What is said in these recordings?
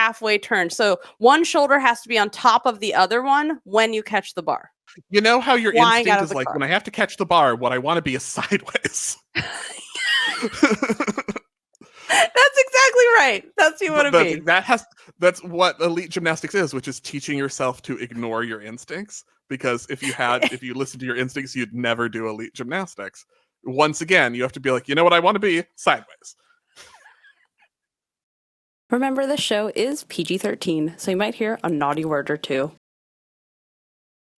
halfway turn. So one shoulder has to be on top of the other one when you catch the bar. You know how your Flying instinct out of is the like, car. when I have to catch the bar, what I want to be is sideways. That's exactly right. That's what you want to be. That's what elite gymnastics is, which is teaching yourself to ignore your instincts. Because if you listen to your instincts, you'd never do elite gymnastics. Once again, you have to be like, you know what I want to be? Sideways. Remember, the show is PG-13, so you might hear a naughty word or two.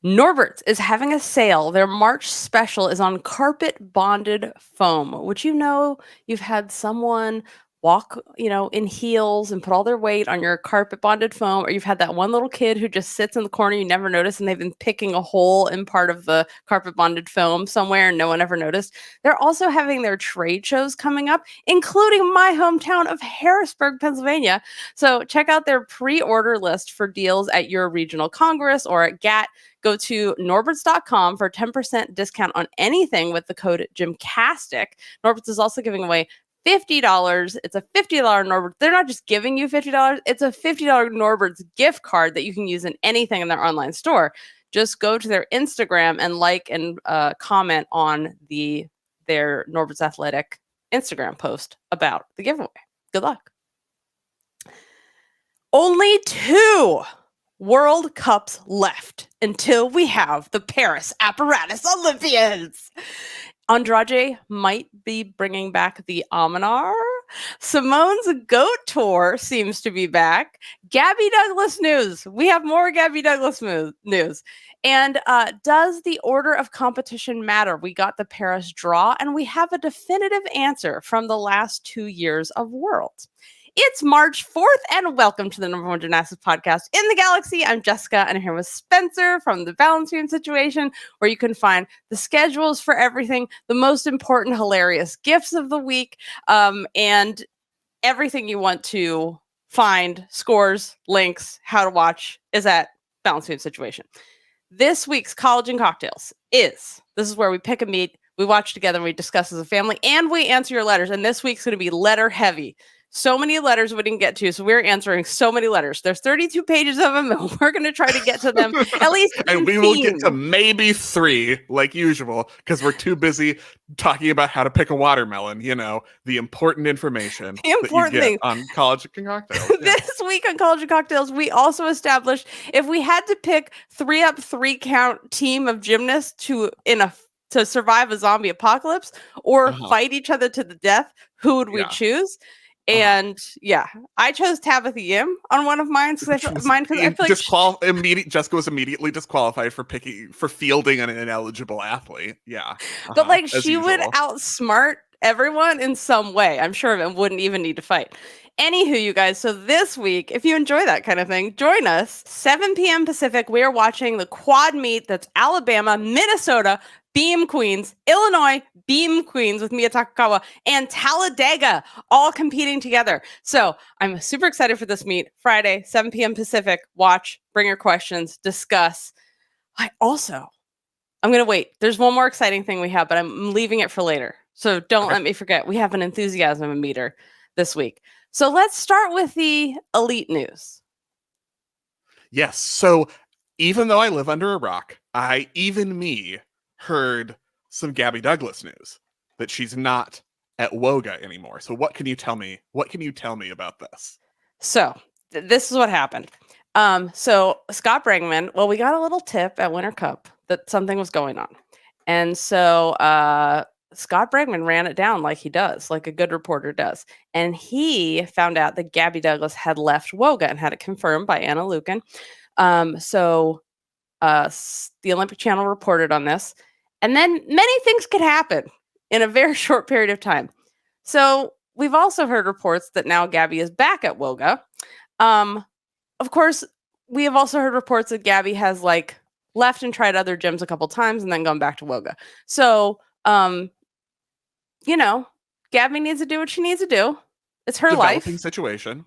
Norbert's is having a sale. Their March special is on carpet bonded foam, which you've had someone walk, in heels and put all their weight on your carpet bonded foam, or you've had that one little kid who just sits in the corner, you never notice, and they've been picking a hole in part of the carpet bonded foam somewhere and no one ever noticed. They're also having their trade shows coming up, including my hometown of Harrisburg, Pennsylvania. So check out their pre-order list for deals at your regional congress or at GAT. Go to norberts.com for a 10% discount on anything with the code GymCastic. Norberts is also giving away $50. It's a $50 Norberts. They're not just giving you $50. It's a $50 Norberts gift card that you can use in anything in their online store. Just go to their Instagram and like and comment on their Norberts Athletic Instagram post about the giveaway. Good luck. Only 2 World Cups left until we have the Paris Apparatus Olympians. Andrade might be bringing back the Amanar. Simone's GOATour seems to be back. Gabby Douglas news. We have more Gabby Douglas news. And does the order of competition matter? We got the Paris draw, and we have a definitive answer from the last 2 years of Worlds. It's March 4th, and welcome to the #1 gymnastics podcast in the galaxy. I'm Jessica, and I'm here with Spencer from the Balance Beam Situation, where you can find the schedules for everything, the most important, hilarious gifts of the week, and everything you want to find, scores, links, how to watch, is at Balance Beam Situation. This week's College and Cocktails this is where we pick a meet, we watch together, and we discuss as a family, and we answer your letters, and this week's going to be letter heavy. So many letters we didn't get to, so we're answering so many letters. There's 32 pages of them, and we're going to try to get to them at least and we will get to maybe 3, like usual, because we're too busy talking about how to pick a watermelon, the important information that you get on College and Cocktails. Yeah. This week on College and Cocktails, we also established if we had to pick 3-up, 3-count team of gymnasts to survive a zombie apocalypse or fight each other to the death, who would we choose? And I chose Tabitha Yim on one of mine because I feel like Jessica was immediately disqualified for fielding an ineligible athlete. Yeah, but she would outsmart everyone in some way. I'm sure of it, and wouldn't even need to fight. Anywho, you guys, so this week, if you enjoy that kind of thing, join us. 7 p.m. Pacific, we are watching the quad meet that's Alabama, Minnesota, Beam Queens, Illinois, Beam Queens with Mia Takakawa, and Talladega all competing together. So I'm super excited for this meet. Friday, 7 p.m. Pacific. Watch, bring your questions, discuss. I'm going to wait. There's one more exciting thing we have, but I'm leaving it for later. So don't let me forget. We have an enthusiasm meter this week. So let's start with the elite news. Yes. So even though I live under a rock, even me heard some Gabby Douglas news that she's not at WOGA anymore. So what can you tell me? What can you tell me about this? So this is what happened. So Scott Bregman, we got a little tip at Winter Cup that something was going on. And so Scott Bregman ran it down like he does, like a good reporter does. And he found out that Gabby Douglas had left WOGA and had it confirmed by Anna Lukin. So the Olympic Channel reported on this. And then many things could happen in a very short period of time. So we've also heard reports that now Gabby is back at WOGA. Of course, we have also heard reports that Gabby has left and tried other gyms a couple times and then gone back to WOGA. So, Gabby needs to do what she needs to do. It's her life. Developing situation.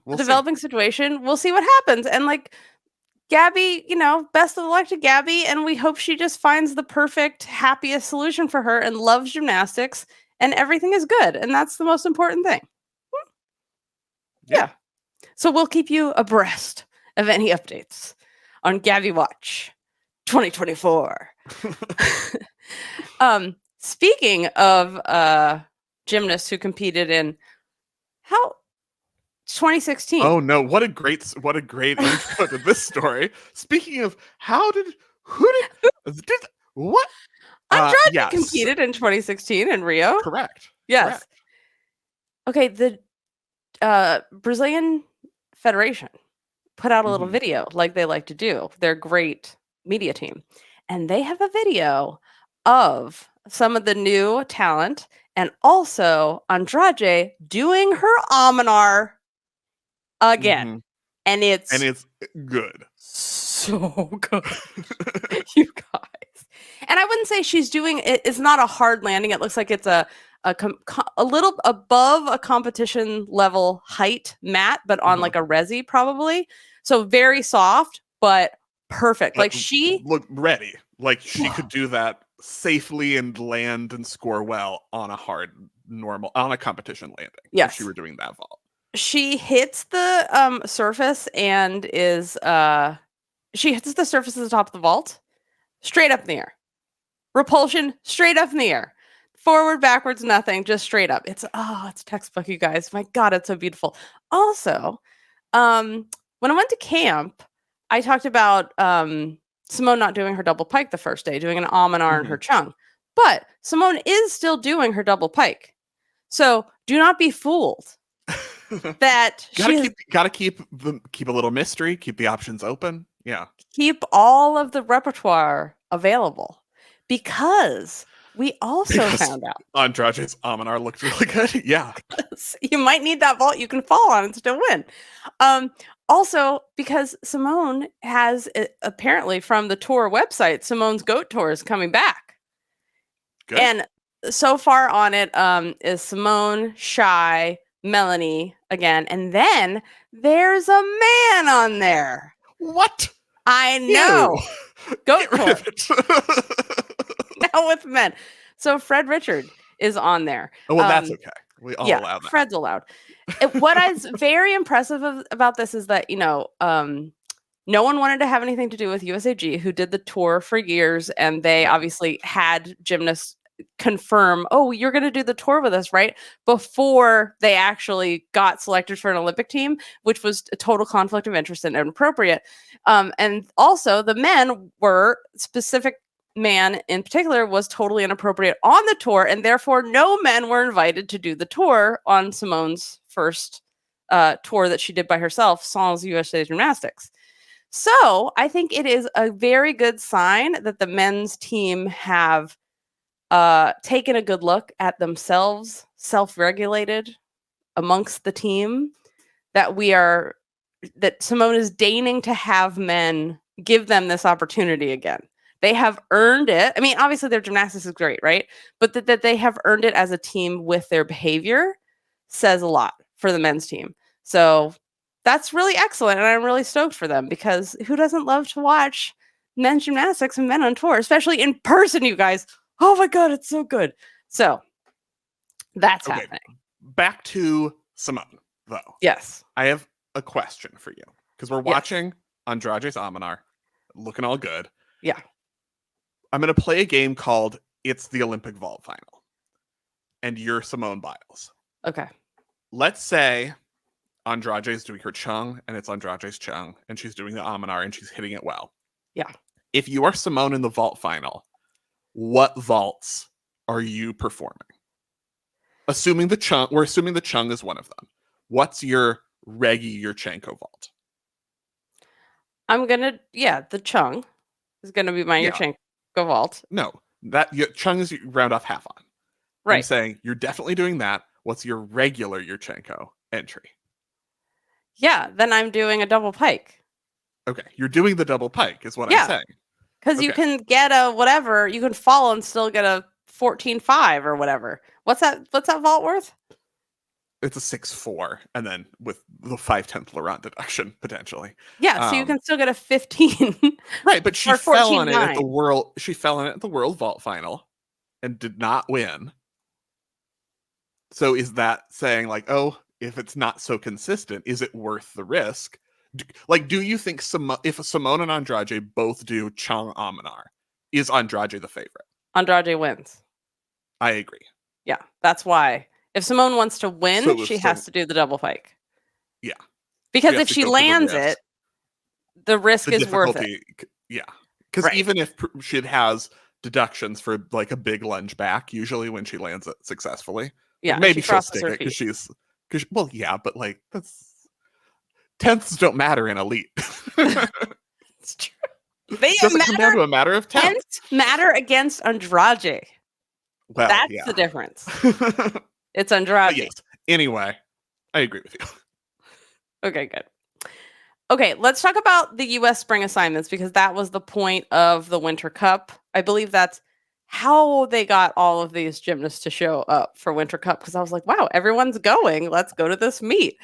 We'll see what happens. And Gabby, best of luck to Gabby. And we hope she just finds the perfect, happiest solution for her and loves gymnastics and everything is good. And that's the most important thing. Yeah. So we'll keep you abreast of any updates on Gabby Watch 2024. Speaking of gymnasts who competed in 2016. Oh no, what a great intro to this story. Speaking of what? Andrade Yes. competed in 2016 in Rio. Correct. Yes. Correct. Okay, the Brazilian Federation put out a little Mhm. video like they like to do. They're a great media team. And they have a video of some of the new talent and also Andrade doing her Amanar again. Mhm. And it's good. so good. You guys. And I wouldn't say she's doing it. It's not a hard landing. It looks like it's a little above a competition level height mat, but on like a resi probably. So very soft, but perfect. But like she looked ready. Like she could do that safely and land and score well on a hard normal on a competition landing. Yes. If she were doing that vault. She hits the surface and she hits the surface at the top of the vault, straight up in the air. Repulsion, straight up in the air. Forward, backwards, nothing, just straight up. It's textbook, you guys. My God, it's so beautiful. Also, when I went to camp, I talked about Simone not doing her double pike the first day, doing an Amanar and her chung. But Simone is still doing her double pike. So do not be fooled that gotta keep a little mystery, keep the options open. Yeah. Keep all of the repertoire available. Because we also found out Andrade's Amanar looked really good. Yeah. you might need that vault you can fall on and still win. Also, because Simone has apparently from the tour website, Simone's GOATour is coming back. Good. And so far on it is Simone, Shy, Melanie again, and then there's a man on there. What? I know. GOATour. Now with men. So Fred Richard is on there. Oh, well, that's okay. We all allow that. Fred's allowed. What is very impressive about this is that, no one wanted to have anything to do with USAG, who did the tour for years, and they obviously had gymnasts confirm, oh, you're going to do the tour with us, right? Before they actually got selected for an Olympic team, which was a total conflict of interest and inappropriate. And also the men were specific man in particular was totally inappropriate on the tour, and therefore no men were invited to do the tour on Simone's first tour that she did by herself, Sans USA Gymnastics. So I think it is a very good sign that the men's team have taken a good look at themselves, self-regulated amongst the team, that Simone is deigning to have men give them this opportunity again. They have earned it. I mean, obviously their gymnastics is great, right? But that they have earned it as a team with their behavior says a lot for the men's team. So that's really excellent. And I'm really stoked for them, because who doesn't love to watch men's gymnastics and men on tour, especially in person, you guys? Oh my God, it's so good. So that's happening. Back to Simone, though. Yes. I have a question for you, because we're watching Andrade's Amanar looking all good. Yeah. I'm going to play a game called It's the Olympic Vault Final. And you're Simone Biles. Okay. Let's say Andrade is doing her chung, and it's Andrade's chung, and she's doing the Amanar, and she's hitting it well. Yeah. If you are Simone in the vault final, what vaults are you performing? We're assuming the chung is one of them. What's your Yurchenko vault? The chung is gonna be my Yurchenko vault. No, that chung is round off half on. Right. I'm saying you're definitely doing that. What's your regular Yurchenko entry? Yeah, then I'm doing a double pike. Okay, you're doing the double pike is what I'm saying. Because you can get a whatever, you can fall and still get a 14.5 or whatever. What's that vault worth? It's a 6.4, and then with the 5/10 Laurent deduction potentially. Yeah, so you can still get a 15. Right, but she fell on it at the 14.9. world. She fell on it at the World Vault Final, and did not win. So is that saying like, oh, if it's not so consistent, is it worth the risk? Do you think if Simone and Andrade both do Chung Amanar, is Andrade the favorite? Andrade wins. I agree. Yeah, that's why. If Simone wants to win, So she has to do the double pike. Yeah. Because has if to she go for the lands risk. it, the risk The is worth it. difficulty, yeah. Because Right. even if she has deductions for like a big lunge back, usually when she lands it successfully, Yeah, like, maybe she she'll crosses stick her it feet. well, yeah, but like that's tenths don't matter in elite. It's true. They Doesn't come down to a matter of tenths. tenths matter against Andrade. Well, That's yeah. the difference. But It's Andrade. yes. Anyway, I agree with you. Okay, good. Okay, let's talk about the U.S. spring assignments because that was the point of the Winter Cup. I believe that's how they got all of these gymnasts to show up for Winter Cup because I was like, wow, everyone's going. Let's go to this meet.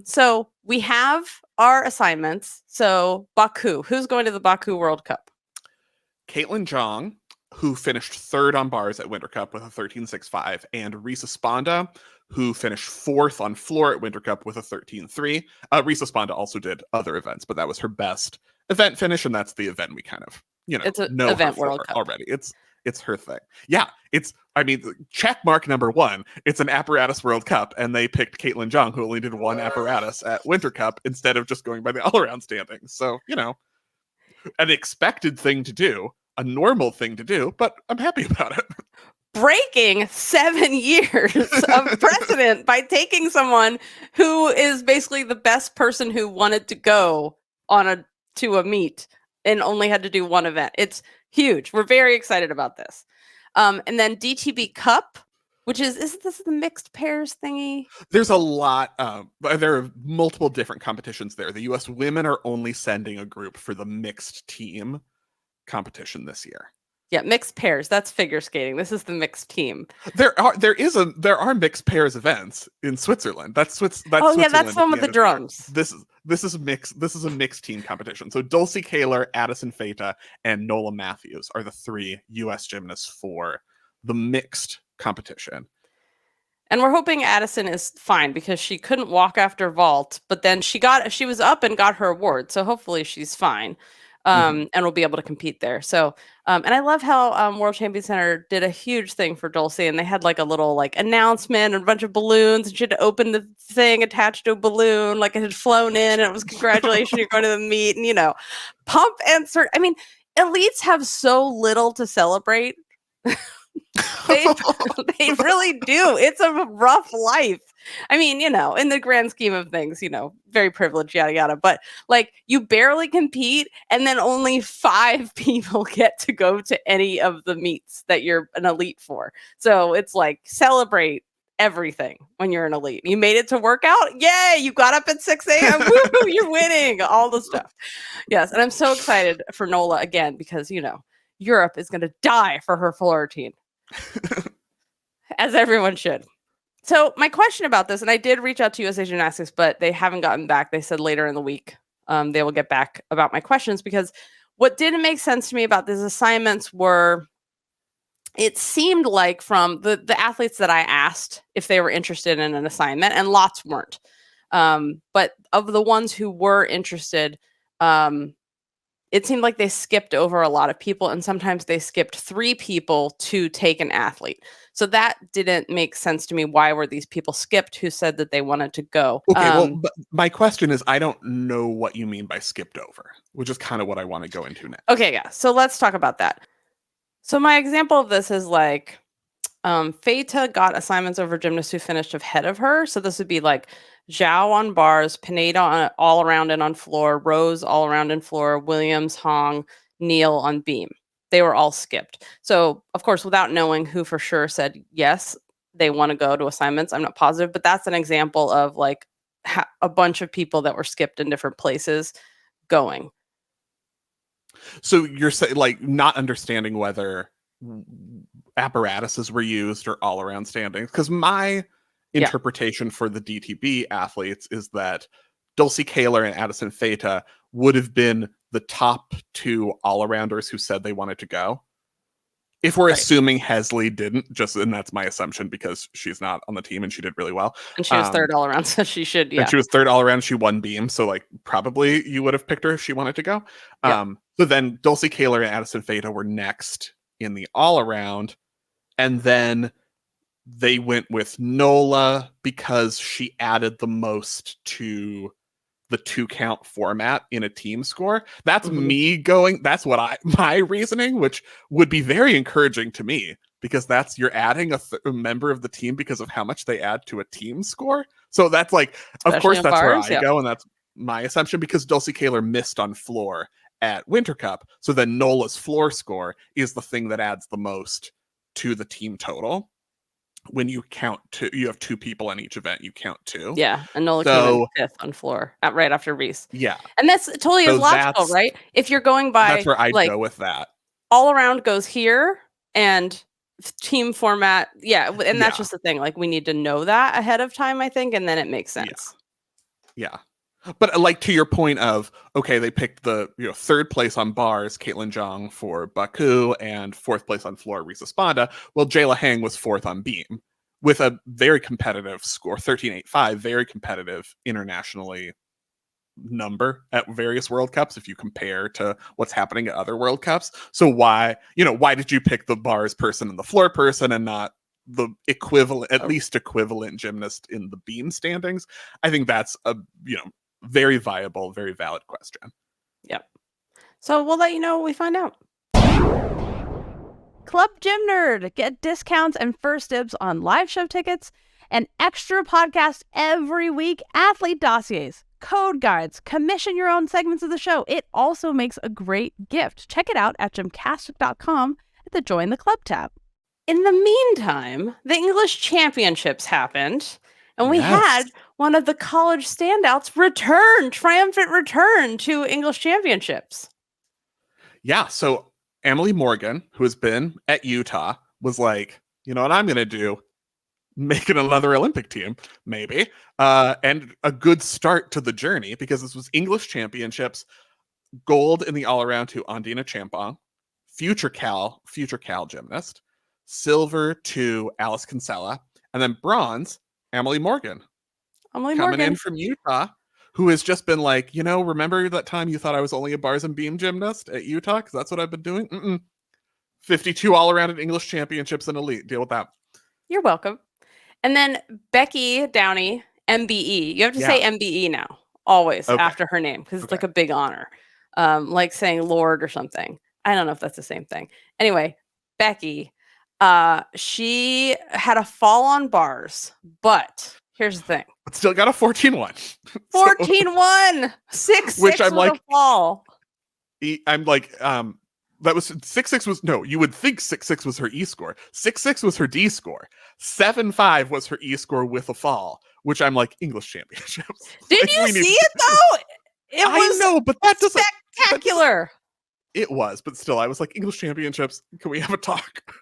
So we have our assignments. So Baku, who's going to the Baku World Cup? Caitlin Jong, who finished third on bars at Winter Cup with a 13.65, and Risa Sponda, who finished fourth on floor at Winter Cup with a 13.3. Risa Sponda also did other events, but that was her best event finish, and that's the event we kind of, It's an know event her for World Cup. already. It's her thing. Yeah, check mark number one. It's an Apparatus World Cup, and they picked Caitlin Jong, who only did one apparatus at Winter Cup, instead of just going by the all-around standings. So, an expected thing to do, a normal thing to do, but I'm happy about it. Breaking 7 years of precedent by taking someone who is basically the best person who wanted to go to a meet and only had to do one event. It's huge. We're very excited about this. And then DTB Cup, which isn't this the mixed pairs thingy? There's a lot. There are multiple different competitions there. The U.S. women are only sending a group for the mixed team competition this year. Yeah, mixed pairs. That's figure skating. This is the mixed team. There are mixed pairs events in Switzerland. That's yeah, Switzerland that's the one with the drums. This is a mixed team competition. So Dulcie Kaler, Addison Feta, and Nola Matthews are the 3 U.S. gymnasts for the mixed competition. And we're hoping Addison is fine because she couldn't walk after vault, but then she was up and got her award. So hopefully she's fine. And we'll be able to compete there. So, and I love how World Champion Center did a huge thing for Dulcie, and they had like a little like announcement and a bunch of balloons, and she had to open the thing attached to a balloon, like it had flown in, and it was congratulations, you're going to the meet, and pump and sort. I mean, elites have so little to celebrate. They really do. It's a rough life. I mean, in the grand scheme of things, very privileged, yada, yada. But like you barely compete and then only 5 people get to go to any of the meets that you're an elite for. So it's like celebrate everything when you're an elite. You made it to workout. Yay. You got up at 6 a.m. Woo, you're winning all the stuff. Yes. And I'm so excited for Nola again, because, Europe is going to die for her floor routine. As everyone should. So my question about this, and I did reach out to USA Gymnastics, but they haven't gotten back. They said later in the week they will get back about my questions, because what didn't make sense to me about these assignments were, it seemed like from the athletes that I asked if they were interested in an assignment, and lots weren't. But of the ones who were interested, it seemed like they skipped over a lot of people, and sometimes they skipped 3 people to take an athlete. So that didn't make sense to me. Why were these people skipped who said that they wanted to go? Okay, but my question is, I don't know what you mean by skipped over, which is kind of what I want to go into next. Okay, yeah. So let's talk about that. So my example of this is like, Feta got assignments over gymnasts who finished ahead of her. So this would be like Zhao on bars, Pineda on all around and on floor, Rose all around and floor, Williams, Hong, Neal on beam. They were all skipped. So of course, without knowing who for sure said yes, they want to go to assignments, I'm not positive, but that's an example of like a bunch of people that were skipped in different places going. So you're saying like not understanding whether apparatuses were used or all around standings, because my interpretation for the DTB athletes is that Dulcie Kaler and Addison Feta would have been the top 2 all-arounders who said they wanted to go If we're Right. assuming Hesley didn't, and that's my assumption because she's not on the team and she did really well. And she was third all around, so she should, yeah. And she was third all around. She won beam, so like probably you would have picked her if she wanted to go. Yep. So then Dulcie Kaler and Addison Feta were next in the all around, and then they went with Nola because she added the most to the 2-count format in a team score. That's me going, that's what my reasoning, which would be very encouraging to me, because you're adding a member of the team because of how much they add to a team score. So that's like, Especially of course, in that's bars, where I go, and that's my assumption, because Dulcie Kaler missed on floor at Winter Cup. So then Nola's floor score is the thing that adds the most to the team total. When you count two, you have 2 people in each event, you count 2. Yeah, and Nola came in 5th on floor right after Reese. Yeah. And that's totally is logical, right? If you're going by, that's where I'd like, go with that. All around goes here, and team format, yeah, and that's just the thing. Like, we need to know that ahead of time, I think, and then it makes sense. Yeah. But like, to your point of, okay, they picked the 3rd place on bars, Caitlin Zhang for Baku, and 4th place on floor, Risa Sponda. Well, Jayla Hang was 4th on beam with a very competitive score, 13.85, very competitive internationally number at various World Cups if you compare to what's happening at other World Cups. So why did you pick the bars person and the floor person and not the equivalent, at least equivalent gymnast in the beam standings? I think that's a very viable, very valid question. Yep. So we'll let you know when we find out. Club Gym Nerd. Get discounts and first dibs on live show tickets, and extra podcast every week, athlete dossiers, code guides, commission your own segments of the show. It also makes a great gift. Check it out at gymcastic.com at the Join the Club tab. In the meantime, the English Championships happened, and we had one of the college standouts triumphant return to English Championships. Yeah, so Amelie Morgan, who has been at Utah, was like, you know what I'm going to do? Make it another Olympic team, maybe. And a good start to the journey, because this was English Championships, gold in the all-around to Andina Champong, future Cal gymnast, silver to Alice Kinsella, and then bronze, Amelie Morgan. Coming in from Utah, who has just been like, remember that time you thought I was only a bars and beam gymnast at Utah? Because that's what I've been doing. 52 all-around at English Championships and elite. Deal with that. You're welcome. And then Becky Downie, MBE. You have to say MBE now, always, after her name, because it's like a big honor. Like saying Lord or something. I don't know if that's the same thing. Anyway, Becky, she had a fall on bars, but here's the thing. But still got a 14-1. 14-1! 6-6 which I'm like, a fall. I'm like, that was 6-6 was, no, you would think 6-6 was her E-score. 6-6 was her D-score. 7-5 was her E-score with a fall, which I'm like, English Championships. Did you see it though? It was, I know, but that doesn't, spectacular. It was, but still, I was like, English Championships, can we have a talk?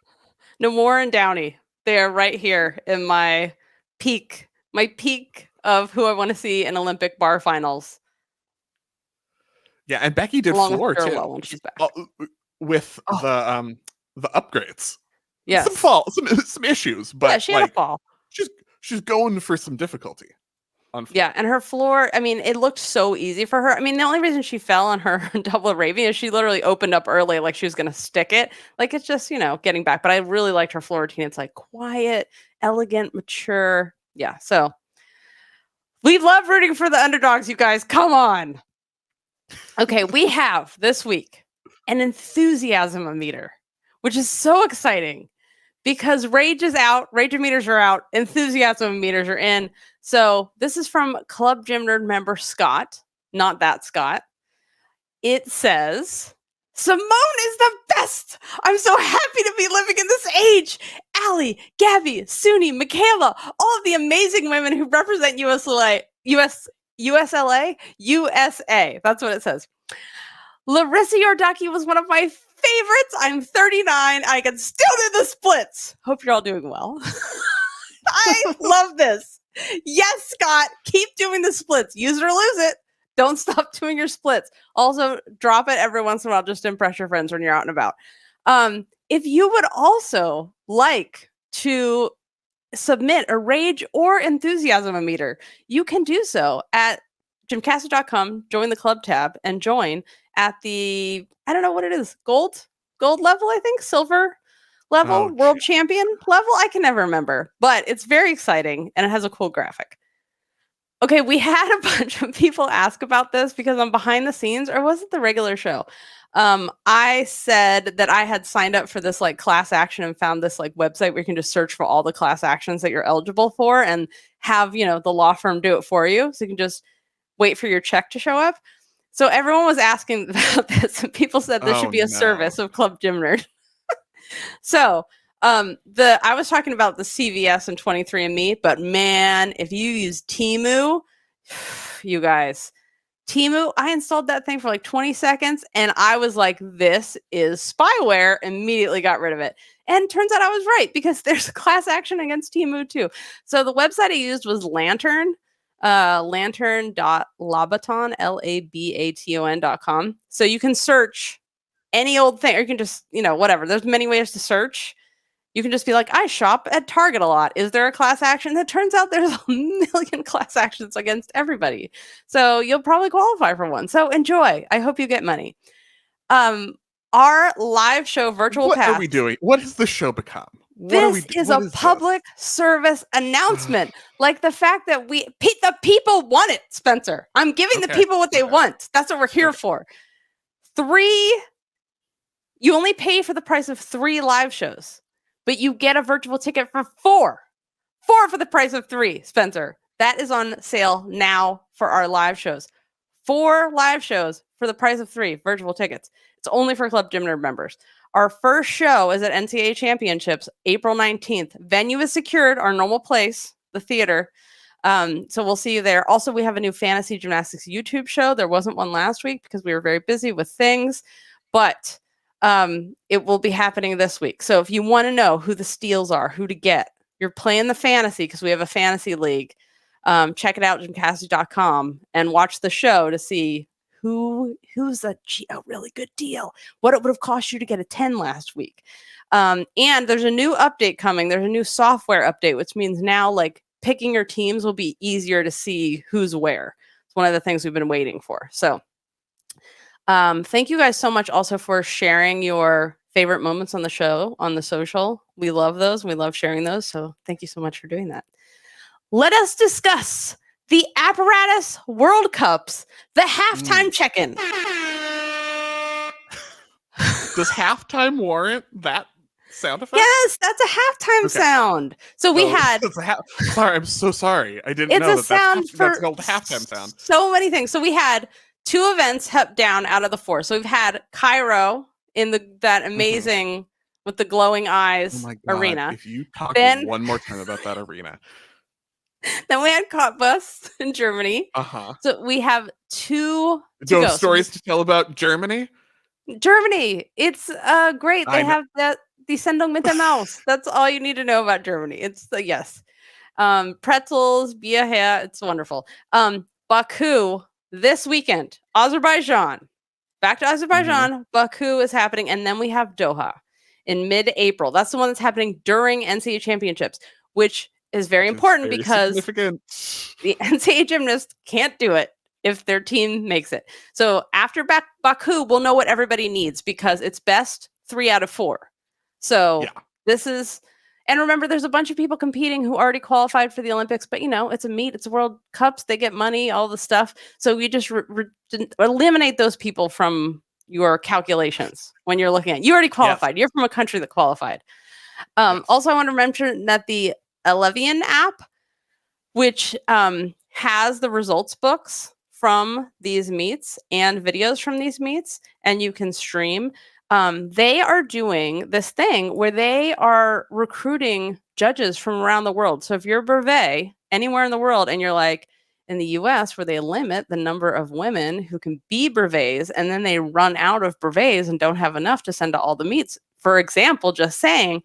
Namor and Downie, they're right here in my peak of who I want to see in Olympic bar finals. Yeah, and Becky did Along floor with too. Derwael when she's back. With the upgrades. Yes. Some issues, but yeah, she had a fall. She's going for some difficulty. Yeah, and her floor, I mean, it looked so easy for her. I mean, the only reason she fell on her double Arabian is she literally opened up early like she was going to stick it. Like, it's just, getting back. But I really liked her floor routine. It's like quiet, elegant, mature. Yeah, so we love rooting for the underdogs, you guys. Come on. Okay, we have this week an enthusiasm meter, which is so exciting because rage is out, rage meters are out, enthusiasm meters are in. So this is from Club Gym Nerd member Scott, not that Scott. It says, Simone is the best. I'm so happy to be living in this age. Allie, Gabby, Suni, Michaela, all of the amazing women who represent USA. That's what it says. Larissa Yordaki was one of my favorites. I'm 39. I can still do the splits. Hope you're all doing well. I love this. Yes, Scott, keep doing the splits. Use it or lose it. Don't stop doing your splits. Also, drop it every once in a while just to impress your friends when you're out and about. If you would also like to submit a rage or enthusiasm meter, you can do so at gymcastic.com, join the club tab, and join at the, I don't know what it is, gold level, I think, silver level, world champion level. I can never remember, but it's very exciting and it has a cool graphic. Okay, we had a bunch of people ask about this because I'm behind the scenes, or was it the regular show? I said that I had signed up for this like class action and found this like website where you can just search for all the class actions that you're eligible for and have, the law firm do it for you. So you can just wait for your check to show up. So everyone was asking about this, and people said this should be a service of Club Gym Nerd. So I was talking about the CVS and 23andMe, but man, if you use Temu, you guys, Temu, I installed that thing for like 20 seconds and I was like, this is spyware, immediately got rid of it. And turns out I was right because there's a class action against Temu too. So the website I used was Lantern, lantern.labaton, Labaton.com. So you can search any old thing, or you can just, whatever. There's many ways to search. You can just be like, I shop at Target a lot. Is there a class action? It turns out there's a million class actions against everybody. So you'll probably qualify for one. So enjoy. I hope you get money. Our live show virtual pass. What are we doing? What has the show become? This is a public service announcement. Like the fact that the people want it, Spencer. I'm giving the people what they want. That's what we're here for. You only pay for the price of 3 live shows, but you get a virtual ticket for 4. 4 for the price of 3, Spencer. That is on sale now for our live shows. 4 live shows for the price of 3 virtual tickets. It's only for Club Gym Nerd members. Our first show is at NCAA Championships, April 19th. Venue is secured, our normal place, the theater. So we'll see you there. Also, we have a new Fantasy Gymnastics YouTube show. There wasn't one last week because we were very busy with things, but it will be happening this week. So if you want to know who the steals are, who to get, you're playing the fantasy because we have a fantasy league. Check it out, gymcastic.com, and watch the show to see who's a really good deal. What it would have cost you to get a 10 last week. And there's a new update coming. There's a new software update, which means now like picking your teams will be easier to see who's where. It's one of the things we've been waiting for. So thank you guys so much also for sharing your favorite moments on the show, on the social. We love those. We love sharing those. So thank you so much for doing that. Let us discuss the Apparatus World Cups, the halftime check-in. Does halftime warrant that sound effect? Yes, that's a halftime sound. So we had... Sorry, I'm so sorry. I didn't know that's called halftime sound. So many things. So we had 2 events down out of the 4. So we've had Cairo in that amazing, with the glowing eyes arena. If you talk one more time about that arena. Then we had Cottbus in Germany. So we have 2 to go. Stories to tell about Germany? Germany. It's great. They have die Sendung mit der Maus. That's all you need to know about Germany. It's yes. Pretzels, Bier her. It's wonderful. Baku this weekend. Azerbaijan. Back to Azerbaijan. Baku is happening. And then we have Doha in mid-April. That's the one that's happening during NCAA Championships, which is very important because the NCAA gymnasts can't do it if their team makes it. So after Baku, we'll know what everybody needs because it's best 3 out of 4. So this is, and remember, there's a bunch of people competing who already qualified for the Olympics, but it's a meet, it's a World Cups, they get money, all the stuff. So we just eliminate those people from your calculations when you're looking at, you already qualified. You're from a country that qualified. Also, I want to mention that the Elevian app, which has the results books from these meets and videos from these meets, and you can stream. They are doing this thing where they are recruiting judges from around the world. So if you're a brevet anywhere in the world and you're like in the US where they limit the number of women who can be brevets and then they run out of brevets and don't have enough to send to all the meets, for example, just saying,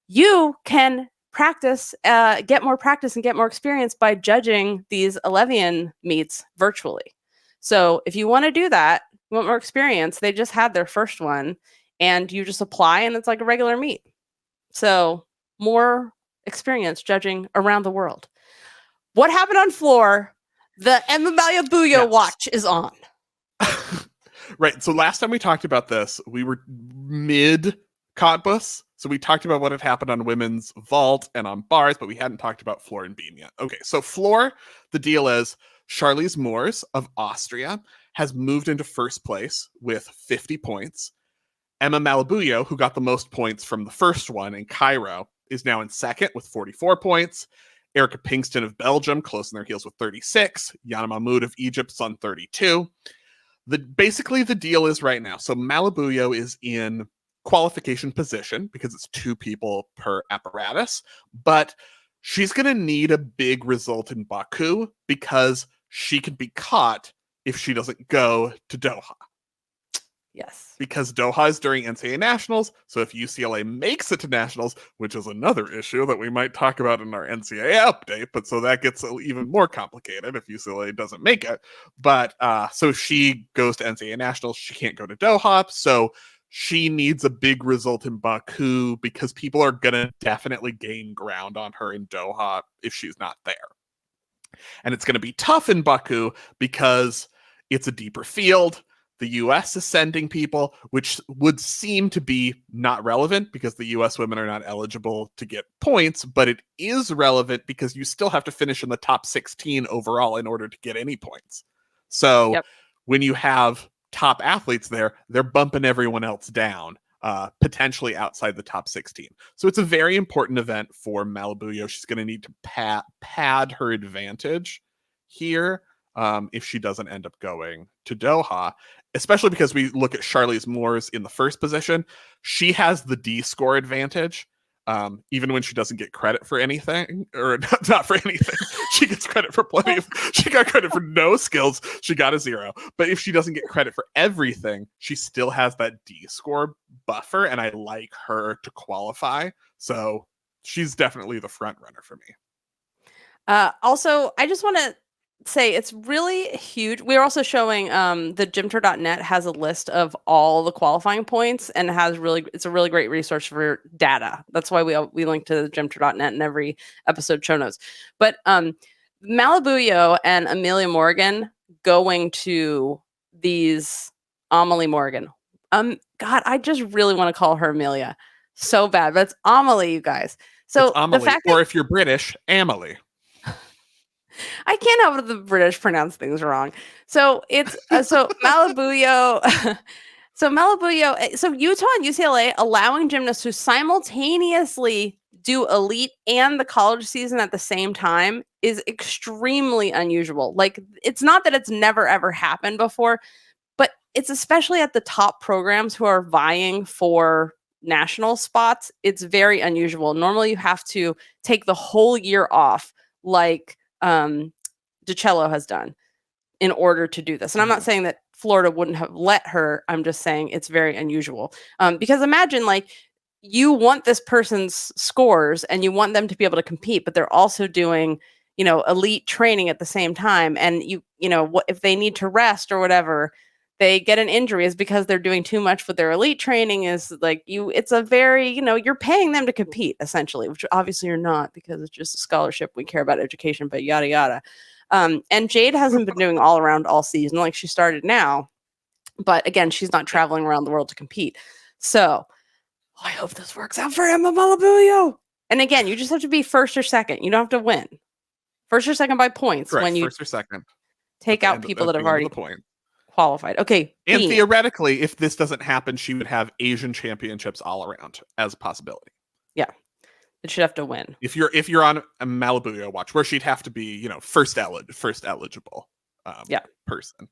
you can practice, get more practice and get more experience by judging these Elevian meets virtually. So if you want to do that, you want more experience, they just had their first one and you just apply, and it's like a regular meet. So more experience judging around the world. What happened on floor? The Emma Malabuyo watch is on. Right. So last time we talked about this, we were mid Cottbus. So we talked about what had happened on women's vault and on bars, but we hadn't talked about floor and beam yet. Okay. So floor, the deal is Charlize Moors of Austria has moved into first place with 50 points. Emma Malabuyo, who got the most points from the first one in Cairo, is now in second with 44 points. Erica Pinkston of Belgium, close in their heels with 36. Yana Mahmoud of Egypt's on 32. Basically, the deal is right now. So Malabuyo is in qualification position because it's 2 people per apparatus, but she's going to need a big result in Baku because she could be caught if she doesn't go to Doha. Yes. Because Doha is during NCAA Nationals, so if UCLA makes it to Nationals, which is another issue that we might talk about in our NCAA update, but so that gets even more complicated if UCLA doesn't make it. But so she goes to NCAA Nationals, she can't go to Doha, so she needs a big result in Baku because people are going to definitely gain ground on her in Doha if she's not there. And it's going to be tough in Baku because it's a deeper field. The U.S. is sending people, which would seem to be not relevant because the U.S. women are not eligible to get points, but it is relevant because you still have to finish in the top 16 overall in order to get any points. So when you have top athletes there, they're bumping everyone else down, potentially outside the top 16. So it's a very important event for Malabuyo. She's going to need to pad her advantage here. If she doesn't end up going to Doha, especially because we look at Charlize Moors in the first position, she has the D score advantage, even when she doesn't get credit for anything, or not for anything. She gets credit for plenty of, she got credit for no skills. She got a 0. But if she doesn't get credit for everything, she still has that D score buffer, and I like her to qualify. So she's definitely the front runner for me. Also, I just want to say it's really huge. We're also showing the gymternet has a list of all the qualifying points and it's a really great resource for data. That's why we link to the gymter.net in every episode show notes. But Malabuyo and Amelia Morgan going to these Amelie Morgan. God, I just really want to call her Amelia so bad, but it's Amelie, you guys. So it's Amelie, the fact or if you're British, Amelie. I can't help the British pronounce things wrong. So it's so Malabuyo. So Utah and UCLA allowing gymnasts who simultaneously do elite and the college season at the same time is extremely unusual. Like, it's not that it's never ever happened before, but it's especially at the top programs who are vying for national spots. It's very unusual. Normally you have to take the whole year off, like DiCello has done, in order to do this. And I'm not saying that Florida wouldn't have let her. I'm just saying it's very unusual. Because imagine, like, you want this person's scores and you want them to be able to compete, but they're also doing, elite training at the same time. And what if they need to rest or whatever, they get an injury is because they're doing too much with their elite training. Is like it's a very, you're paying them to compete essentially, which obviously you're not because it's just a scholarship. We care about education, but yada, yada. And Jade hasn't been doing all around all season like she started now. But again, she's not traveling around the world to compete. So I hope this works out for Emma Malabuyo. And again, you just have to be first or second. You don't have to win. First or second by points. Correct, when you first or second. Take out people that have already qualified. Okay. And theoretically, if this doesn't happen, she would have Asian championships all around as a possibility. Yeah. It should have to win. If you're on a Malabuyo watch, where she'd have to be, first eligible person.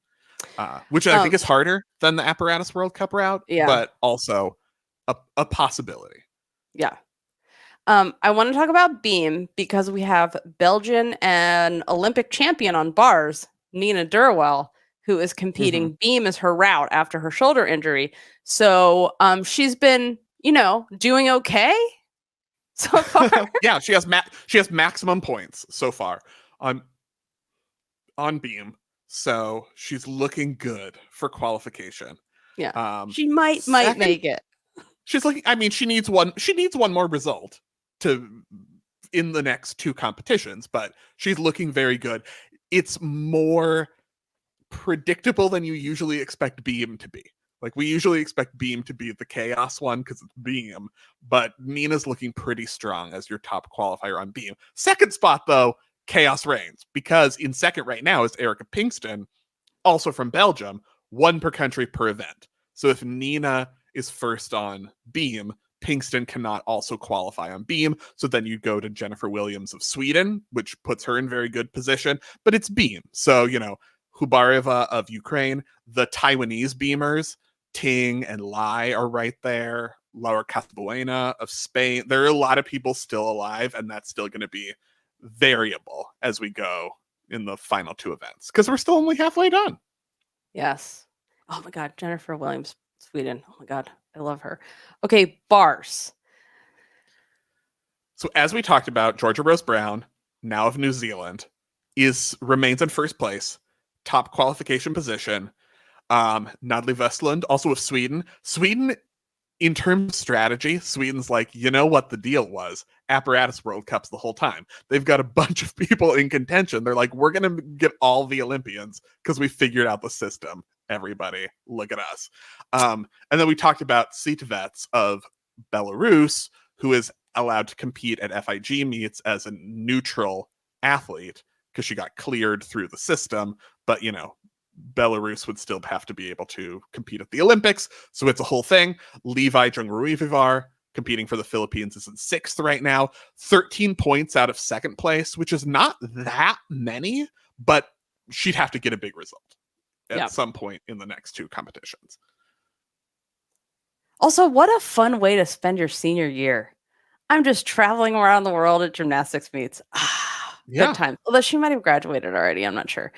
Which I think is harder than the Apparatus World Cup route, but also a possibility. Yeah. I want to talk about beam because we have Belgian and Olympic champion on bars, Nina Derwael, who is competing. Beam is her route after her shoulder injury. So she's been, doing okay so far. Yeah, she has maximum points so far on beam. So she's looking good for qualification. Yeah. She might make it. She's looking. I mean, she needs one. She needs one more result in the next 2 competitions, but she's looking very good. It's more predictable than you usually expect Beam to be. Like, we usually expect Beam to be the chaos one because it's Beam, but Nina's looking pretty strong as your top qualifier on Beam. Second spot, though, chaos reigns, because in second right now is Erica Pinkston, also from Belgium, 1 per country per event. So if Nina is first on Beam, Pinkston cannot also qualify on Beam. So then you go to Jennifer Williams of Sweden, which puts her in very good position, but it's Beam. So, Hubareva of Ukraine, the Taiwanese beamers, Ting and Lai are right there. Laura Casabuena of Spain. There are a lot of people still alive, and that's still going to be variable as we go in the final 2 events, because we're still only halfway done. Yes. Oh my God, Jennifer Williams, Sweden. Oh my God, I love her. Okay, bars. So as we talked about, Georgia Rose Brown, now of New Zealand, remains in first place, top qualification position. Nadli Vestlund, also of Sweden. Sweden, in terms of strategy, Sweden's like, you know what the deal was? Apparatus World Cups the whole time. They've got a bunch of people in contention. They're like, we're going to get all the Olympians because we figured out the system. Everybody, look at us. And then we talked about Sitovets of Belarus, who is allowed to compete at FIG meets as a neutral athlete because she got cleared through the system. But, Belarus would still have to be able to compete at the Olympics. So it's a whole thing. Levi Jungruivivar, competing for the Philippines, is in 6th right now. 13 points out of 2nd place, which is not that many, but she'd have to get a big result at some point in the next 2 competitions. Also, what a fun way to spend your senior year. I'm just traveling around the world at gymnastics meets. Good time. Although she might have graduated already. I'm not sure.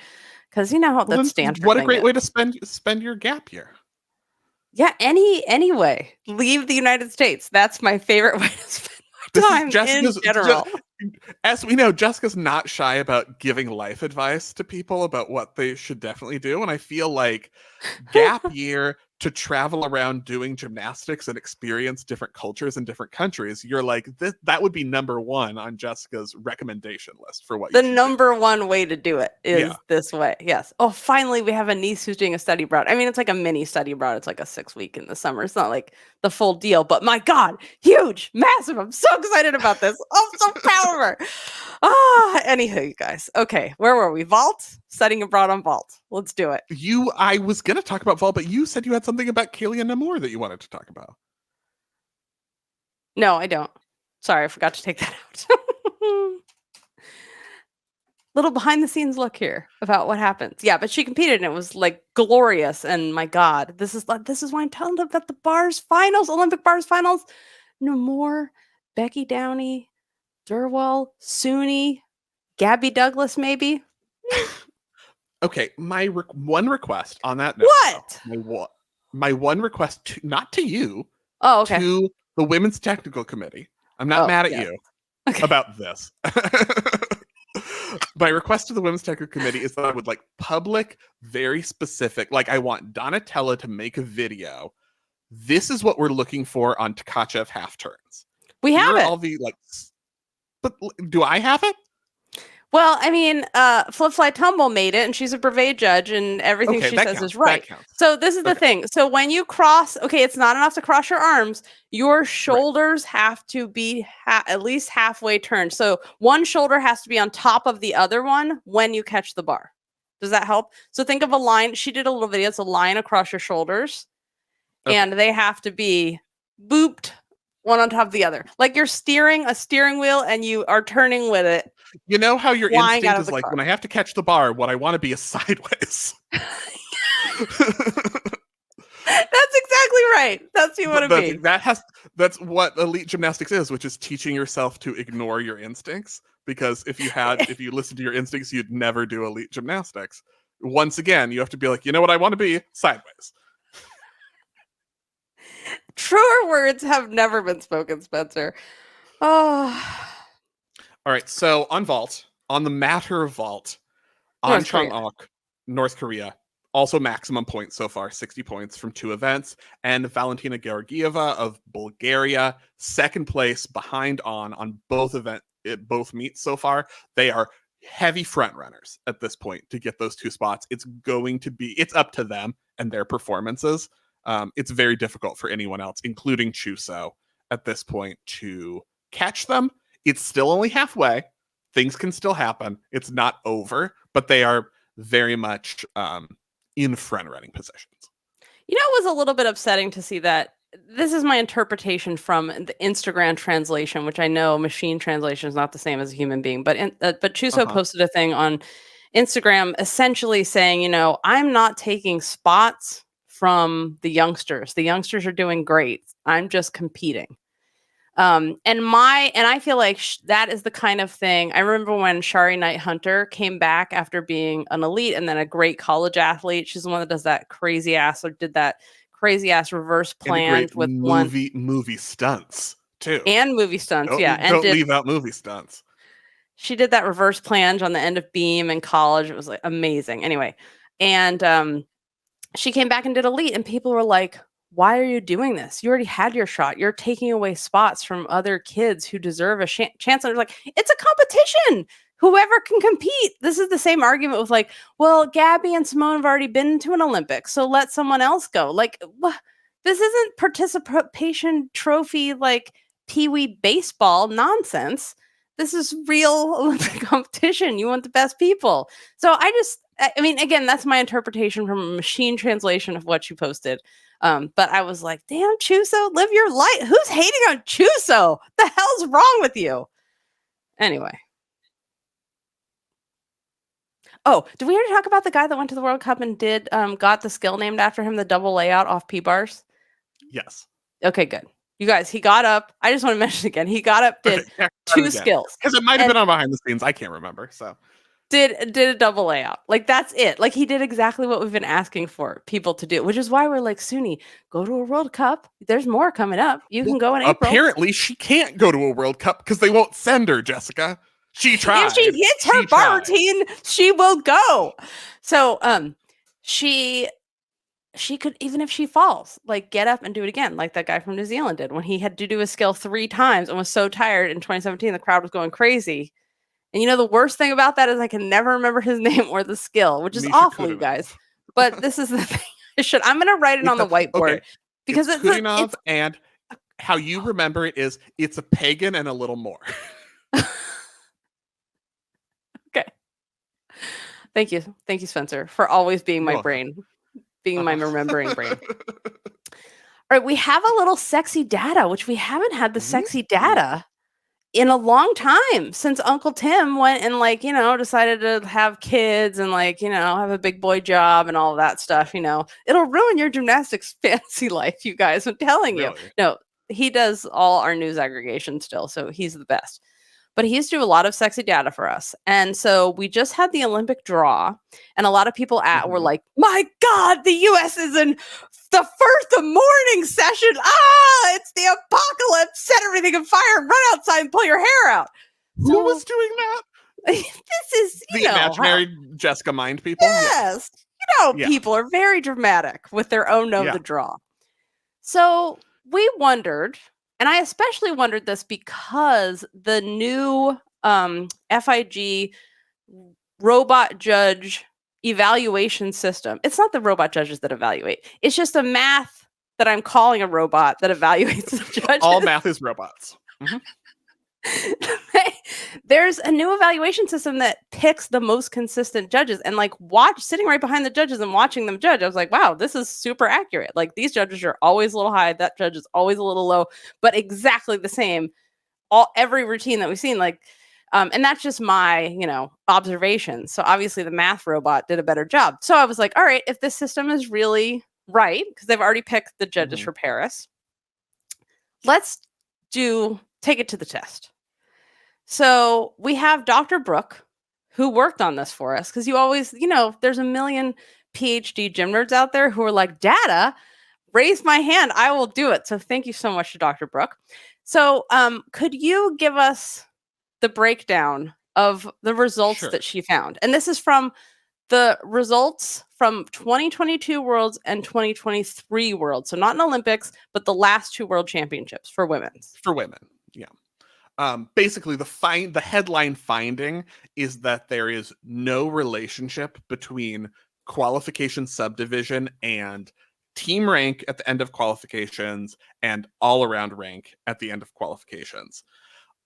Because that Stanford what a thing great is. way to spend your gap year. Yeah, anyway, leave the United States. That's my favorite way to spend my time in general. As we know, Jessica's not shy about giving life advice to people about what they should definitely do. And I feel like gap year to travel around doing gymnastics and experience different cultures in different countries, you're like, that would be number 1 on Jessica's recommendation list for what the number 1 way to do it is this way. Yes. Oh, finally, we have a niece who's doing a study abroad. I mean, it's like a mini study abroad. It's like a 6-week in the summer. It's not like the full deal, but my God, huge, massive. I'm so excited about this. I'm so proud of her. Anywho, you guys. Okay, where were we? Vault? Studying abroad on vault. Let's do it. I was going to talk about vault, but you said you had something about Kaylia Namor that you wanted to talk about. No, I don't. Sorry, I forgot to take that out. Little behind the scenes look here about what happens. Yeah, but she competed and it was like glorious. And my God, this is why I'm telling them about the bars finals, Olympic bars finals. Namor, Becky Downie, Derwael, Suni, Gabby Douglas, maybe. Okay, my one request on that note. What? My one request, not to you. Oh, okay. To the Women's Technical Committee. I'm not mad at you about this. My request to the Women's Technical Committee is that I would like public, very specific, like I want Donatella to make a video. This is what we're looking for on Tkachev half turns. We have it. All the but do I have it? Well, I mean, Flip Fly Tumble made it, and she's a brevet judge, and everything she says is right. So this is the thing. So when you cross, it's not enough to cross your arms. Your shoulders have to be at least halfway turned. So one shoulder has to be on top of the other one when you catch the bar. Does that help? So think of a line. She did a little video. It's a line across your shoulders, and they have to be booped one on top of the other. Like you're steering a steering wheel, and you are turning with it. You know how your instinct is like, when I have to catch the bar, what I want to be is sideways. That's exactly right. That's what you want to be. That's what elite gymnastics is, which is teaching yourself to ignore your instincts. Because if you listen to your instincts, you'd never do elite gymnastics. Once again, you have to be like, you know what I want to be? Sideways. Truer words have never been spoken, Spencer. Oh. All right, so on vault, on the matter of vault, An Chang-ok, North Korea, Also maximum points so far, 60 points from 2 events. And Valentina Georgieva of Bulgaria, second place behind on both both meets so far. They are heavy front runners at this point to get those 2 spots. It's up to them and their performances. It's very difficult for anyone else, including Chuso, at this point to catch them. It's still only halfway. Things can still happen. It's not over, but they are very much in front-running positions. You know, it was a little bit upsetting to see that. This is my interpretation from the Instagram translation, which I know machine translation is not the same as a human being. But Chuso posted a thing on Instagram essentially saying, you know, I'm not taking spots from the youngsters. The youngsters are doing great. I'm just competing. And I feel like that is the kind of thing. I remember when Shari Knight Hunter came back after being an elite and then a great college athlete. She's the one that does that crazy ass reverse plan with movie stunts too. And movie stunts. Don't leave out movie stunts. She did that reverse plunge on the end of beam in college. It was like amazing. Anyway. And, she came back and did elite and people were like, why are you doing this? You already had your shot. You're taking away spots from other kids who deserve a chance. And they're like, it's a competition. Whoever can compete. This is the same argument with like, well, Gabby and Simone have already been to an Olympics, so let someone else go. Like, this isn't participation trophy like peewee baseball nonsense. This is real Olympic competition. You want the best people. So I mean, again, that's my interpretation from a machine translation of what you posted. But I was like, damn, Chuso, live your life. Who's hating on Chuso? The hell's wrong with you? Anyway. Oh, did we already talk about the guy that went to the World Cup and got the skill named after him, the double layout off P-bars? Yes. Okay, good. You guys, he got up. I just want to mention again, he got up, did 2 skills. Because it might have been on behind the scenes. I can't remember. So did a double layout. Like, that's it. Like, he did exactly what we've been asking for people to do, which is why we're like, Suni, go to a World Cup. There's more coming up. You can go in April. Apparently, she can't go to a World Cup because they won't send her, Jessica. She tried. If she hits her bar routine, she will go. So, she could, even if she falls, like get up and do it again, like that guy from New Zealand did when he had to do his skill 3 times and was so tired in 2017, the crowd was going crazy. And you know, the worst thing about that is I can never remember his name or the skill, which is awful, you guys. But this is the thing. I'm going to write it on the whiteboard because it's Kudinov, and how you remember it is it's a pagan and a little more. Okay. Thank you, Spencer, for always being my brain. Being my remembering brain. All right, we have a little sexy data, which we haven't had the sexy data in a long time since Uncle Tim went and like, you know, decided to have kids and like, you know, have a big boy job and all of that stuff, you know. It'll ruin your gymnastics fantasy life, you guys. I'm telling you. No, he does all our news aggregation still, so he's the best. But he used to do a lot of sexy data for us. And so we just had the Olympic draw. And a lot of people were like, my God, the U.S. is in the first morning session. It's the apocalypse. Set everything on fire. Run outside and pull your hair out. Who was doing that? This is, the imaginary Jessica Mind people? Yes. People are very dramatic with their own know the draw. So we wondered... And I especially wondered this because the new FIG robot judge evaluation system, it's not the robot judges that evaluate. It's just a math that I'm calling a robot that evaluates the judges. All math is robots. Mm-hmm. There's a new evaluation system that picks the most consistent judges, and like sitting right behind the judges and watching them judge, I was like, wow, this is super accurate. Like, these judges are always a little high, that judge is always a little low, but exactly the same every routine that we've seen. Like, and that's just my, you know, observation. So obviously the math robot did a better job. So I was like, all right, if this system is really right, because they've already picked the judges for Paris, let's take it to the test. So we have Dr. Brooke, who worked on this for us, because you always, you know, there's a million PhD gym nerds out there who are like, data, raise my hand, I will do it. So thank you so much to Dr. Brooke. So could you give us the breakdown of the results that she found? And this is from the results from 2022 Worlds and 2023 Worlds. So not in Olympics, but the last 2 World Championships for women's. For women, yeah. Basically, the headline finding is that there is no relationship between qualification subdivision and team rank at the end of qualifications and all-around rank at the end of qualifications.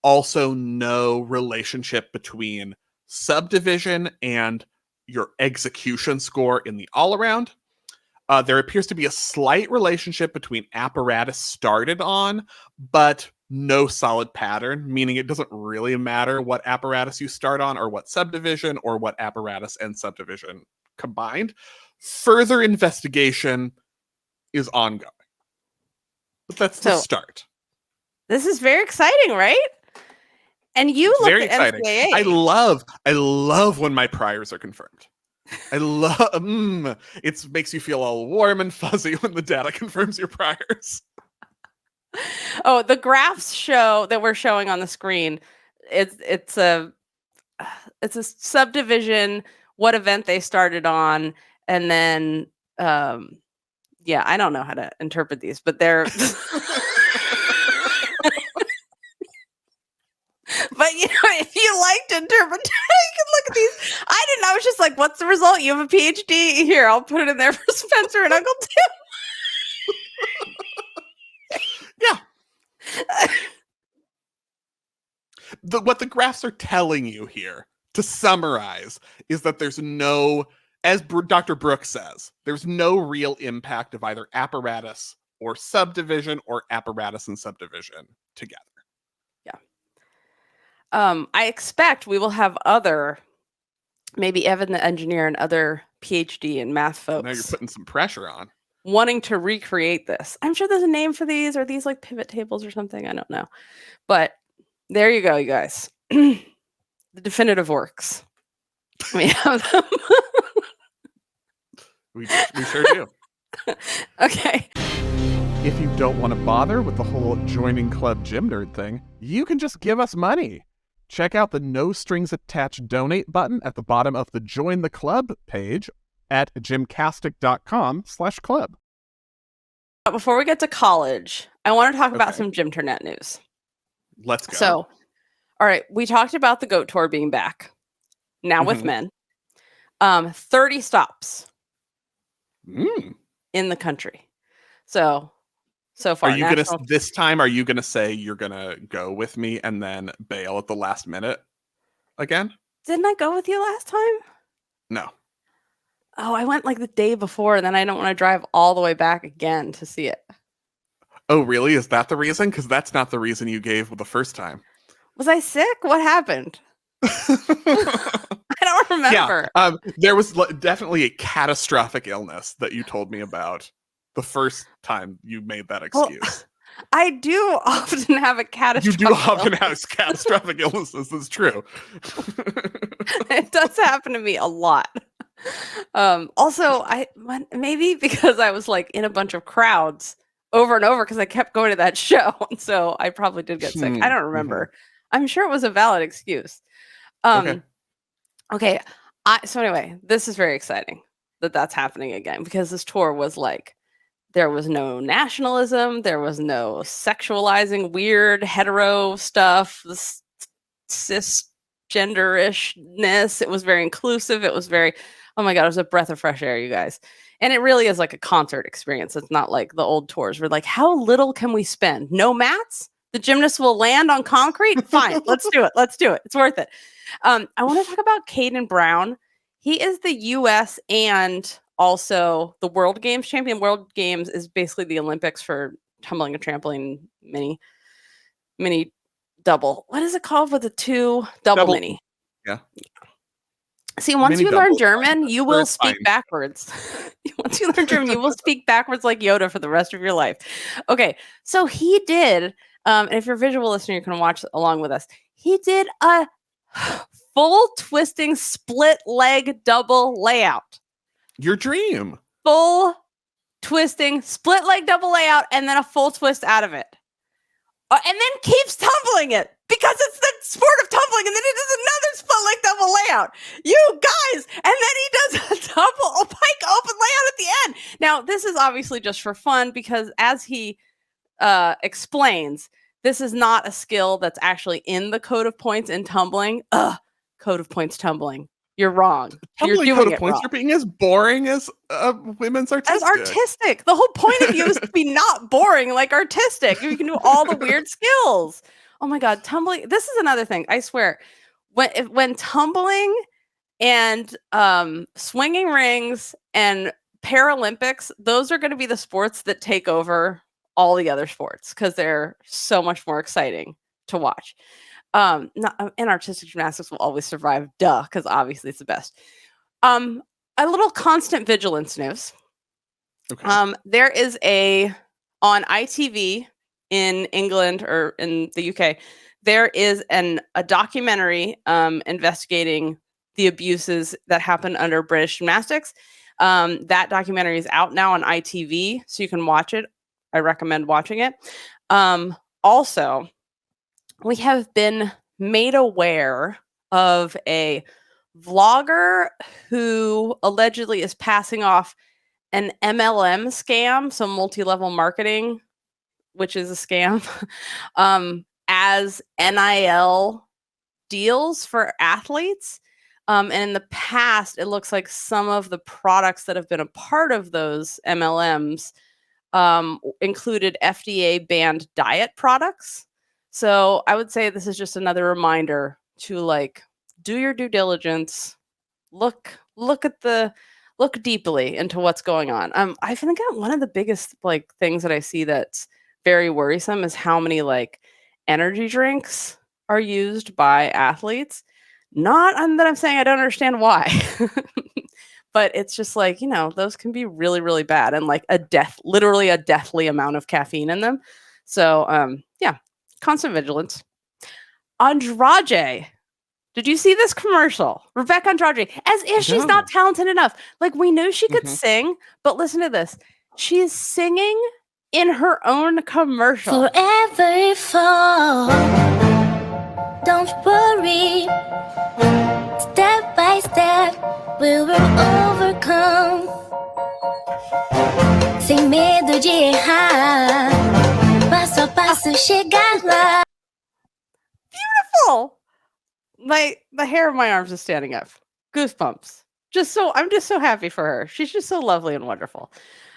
Also, no relationship between subdivision and your execution score in the all-around. There appears to be a slight relationship between apparatus started on, but no solid pattern, meaning it doesn't really matter what apparatus you start on or what subdivision or what apparatus and subdivision combined. Further investigation is ongoing. But that's the start. This is very exciting, right? And you look very at exciting. NCAA. I love when my priors are confirmed. I love it makes you feel all warm and fuzzy when the data confirms your priors. Oh, the graphs show that we're showing on the screen. It's a subdivision, what event they started on, and then yeah, I don't know how to interpret these, but they're but you know, if you like to interpret, you can look at these. I was just like, what's the result? You have a PhD? Here, I'll put it in there for Spencer and Uncle Tim. Yeah. What the graphs are telling you here, to summarize, is that there's no, as Dr. Brooks says, there's no real impact of either apparatus or subdivision or apparatus and subdivision together. I expect we will have other, maybe Evan the engineer and other PhD and math folks. Now you're putting some pressure on. Wanting to recreate this. I'm sure there's a name for these. Are these like pivot tables or something? I don't know. But there you go, you guys. The definitive works. We have them. We sure do. Okay. If you don't want to bother with the whole joining Club Gym Nerd thing, you can just give us money. Check out the no strings attached donate button at the bottom of the Join the Club page at gymcastic.com/club. Before we get to college, I want to talk about some gymternet news. Let's go. So, all right, we talked about the GOATour being back. Now with men. 30 stops in the country. So far. Are you this time, are you gonna say you're gonna go with me and then bail at the last minute again? Didn't I go with you last time? No. Oh, I went like the day before, and then I don't want to drive all the way back again to see it. Oh, really? Is that the reason? Because that's not the reason you gave the first time. Was I sick? What happened? I don't remember. Yeah, there was definitely a catastrophic illness that you told me about the first time you made that excuse. Well, I do often have a catastrophic You do often have catastrophic illnesses. That's true. It does happen to me a lot. Also, maybe because I was like in a bunch of crowds over and over because I kept going to that show, and so I probably did get sick. I don't remember. I'm sure it was a valid excuse. Okay. So anyway, this is very exciting that that's happening again, because this tour was like, there was no nationalism, there was no sexualizing weird hetero stuff, this cisgenderishness. It was very inclusive. It was very, oh my God, it was a breath of fresh air, you guys. And it really is like a concert experience. It's not like the old tours where like, how little can we spend? No mats? The gymnasts will land on concrete? Fine, let's do it. Let's do it. It's worth it. I want to talk about Caden Brown. He is the U.S. and also the World Games champion. World Games is basically the Olympics for tumbling and trampoline mini double. What is it called with the two? Double mini. Yeah. See, once Mini you learn double. German, you will It's speak fine. backwards. Once you learn German, you will speak backwards like Yoda for the rest of your life. Okay, so he did, and if you're a visual listener, you can watch along with us. He did a full twisting split leg double layout. Your dream. Full twisting split leg double layout, and then a full twist out of it. And then keeps tumbling it because because it's the sport of tumbling, and then he does another split leg double layout. You guys, and then he does a pike open layout at the end. Now, this is obviously just for fun because, as he explains, this is not a skill that's actually in the code of points in tumbling. Code of points tumbling. You're wrong. Tumbling You're code doing of it points wrong. are being as boring as women's artistic. As artistic. The whole point of you is to be not boring, like artistic. You can do all the weird skills. Oh my God, tumbling. This is another thing. I swear, when tumbling and swinging rings and Paralympics, those are going to be the sports that take over all the other sports because they're so much more exciting to watch. And artistic gymnastics will always survive, because obviously it's the best. A little constant vigilance news. Okay. There is on ITV in England or in the UK, there is a documentary investigating the abuses that happened under British gymnastics. That documentary is out now on ITV, so you can watch it. I recommend watching it. Also, we have been made aware of a vlogger who allegedly is passing off an MLM scam, so multi-level marketing, which is a scam, as NIL deals for athletes. And in the past, it looks like some of the products that have been a part of those MLMs included FDA-banned diet products. So I would say this is just another reminder to do your due diligence, look deeply into what's going on. I think one of the biggest things that I see that's very worrisome is how many energy drinks are used by athletes. Not that I'm saying I don't understand why, but it's just those can be really, really bad and literally a deathly amount of caffeine in them. So yeah, constant vigilance. Andrade. Did you see this commercial? Rebecca Andrade, as if she's not talented enough. We knew she could sing, but listen to this. She's singing in her own commercial. Forever fall. Don't worry. Step by step, we will overcome. Sem medo de errar. Passo a passo chegar lá. Beautiful. The hair on my arms is standing up. Goosebumps. I'm just so happy for her. She's just so lovely and wonderful.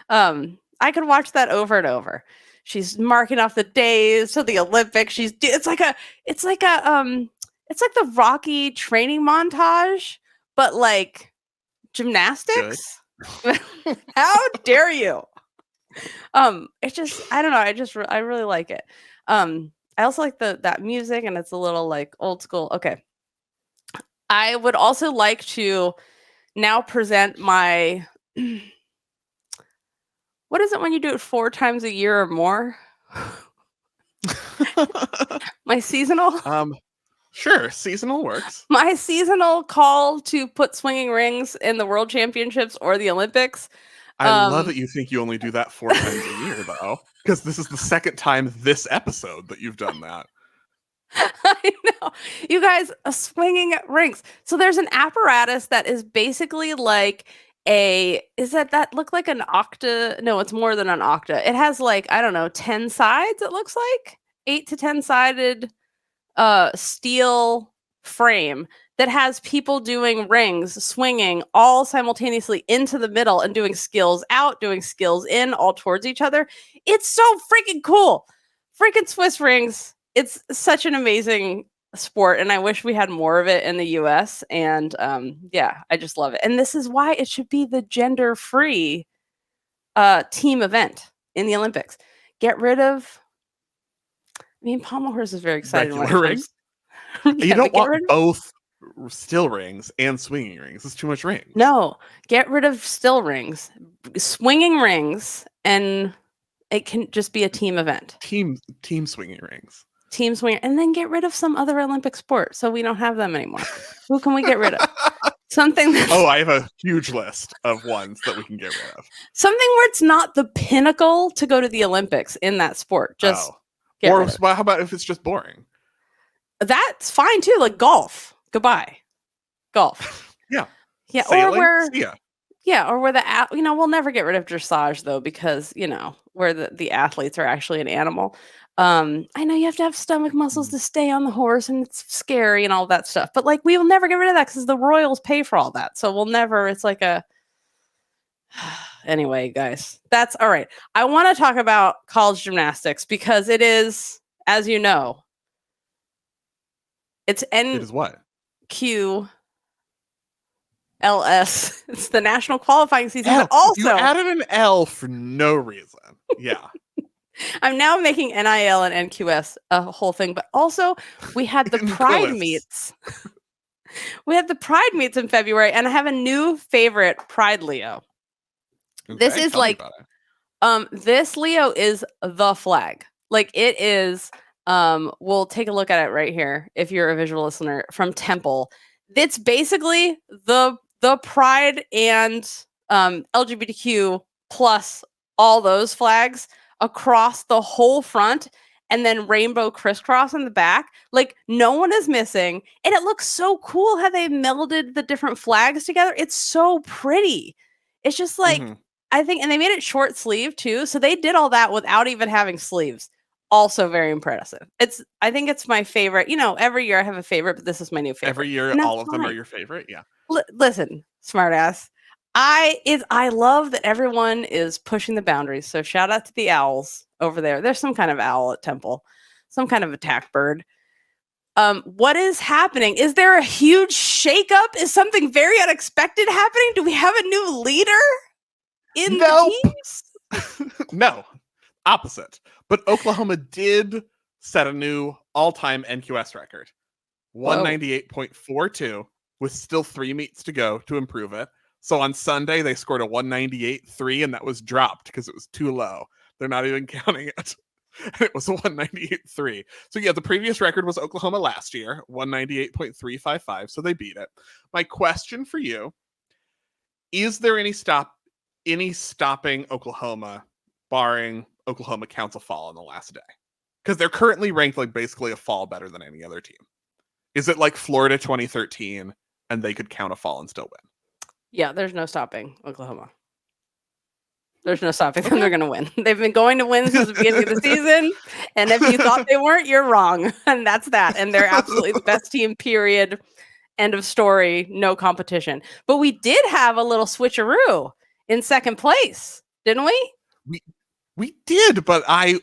I could watch that over and over. She's marking off the days to the Olympics. It's like the Rocky training montage, but gymnastics. How dare you? It's just, I don't know. I really like it. I also like that music, and it's a little old school. Okay. I would also like to now present my what is it when you do it 4 times a year or more? My seasonal? Sure, seasonal works. My seasonal call to put swinging rings in the World Championships or the Olympics. I love that you think you only do that 4 times a year, though, because this is the second time this episode that you've done that. I know. You guys, swinging rings. So there's an apparatus that is basically that look like an octa? No, it's more than an octa. It has 10 sides, it looks like. 8 to 10 sided steel frame that has people doing rings, swinging all simultaneously into the middle and doing skills out, doing skills in, all towards each other. It's so freaking cool. Freaking Swiss rings. It's such an amazing sport, and I wish we had more of it in the US. And yeah, I just love it. And this is why it should be the gender-free team event in the Olympics. Get rid of... Pommel horse is very excited. Regular rings? You don't want both still rings and swinging rings. It's too much rings. No, get rid of still rings, swinging rings, and it can just be a team event. Team swinging rings. Team swing, and then get rid of some other Olympic sport so we don't have them anymore. Who can we get rid of? Something that's... Oh, I have a huge list of ones that we can get rid of. Something where it's not the pinnacle to go to the Olympics in that sport. Just or how about if it's just boring? That's fine too. Like golf. Goodbye. Golf. Yeah. Yeah. Sailing, Or where, see ya. yeah. Or where we'll never get rid of dressage though, because, where the athletes are actually an animal. I know you have to have stomach muscles to stay on the horse and it's scary and all that stuff, but like we will never get rid of that because the Royals pay for all that. So we'll never, it's like anyway, guys, that's all right. I want to talk about college gymnastics because it is, as you know, it's It is what? NQLS. It's the national qualifying season, L. but also You added an L for no reason. Yeah. I'm now making NIL and NQS a whole thing, but also we had the Pride Inquilus. meets. We had the Pride meets in February, and I have a new favorite Pride Leo. This Okay, is tell me like, about it. this Leo is the flag. Like it is, we'll take a look at it right here if you're a visual listener from Temple. It's basically the Pride and LGBTQ plus all those flags across the whole front and then rainbow crisscross in the back. Like no one is missing. And it looks so cool how they melded the different flags together. It's so pretty. It's just like, Mhm. I think, and they made it short sleeve too. So they did all that without even having sleeves. Also very impressive. I think it's my favorite. Every year I have a favorite, but this is my new favorite. Every year, And that's all of them are fine. your favorite. Yeah. Listen, smartass. I love that everyone is pushing the boundaries. So shout out to the owls over there. There's some kind of owl at Temple, some kind of attack bird. What is happening? Is there a huge shakeup? Is something very unexpected happening? Do we have a new leader in Nope. the teams? No, opposite. But Oklahoma did set a new all-time NQS record, 198.42, with still 3 meets to go to improve it. So on Sunday, they scored a 198.3, and that was dropped because it was too low. They're not even counting it. It was a 198.3. So yeah, the previous record was Oklahoma last year, 198.355. So they beat it. My question for you: is there any stopping Oklahoma, barring Oklahoma counts a fall on the last day? Because they're currently ranked like basically a fall better than any other team. Is it like Florida 2013 and they could count a fall and still win? Yeah, there's no stopping Oklahoma. There's no stopping them. They're going to win. They've been going to win since the beginning of the season. And if you thought they weren't, you're wrong. And that's that. And they're absolutely the best team, period. End of story. No competition. But we did have a little switcheroo in second place, didn't we? We did, but I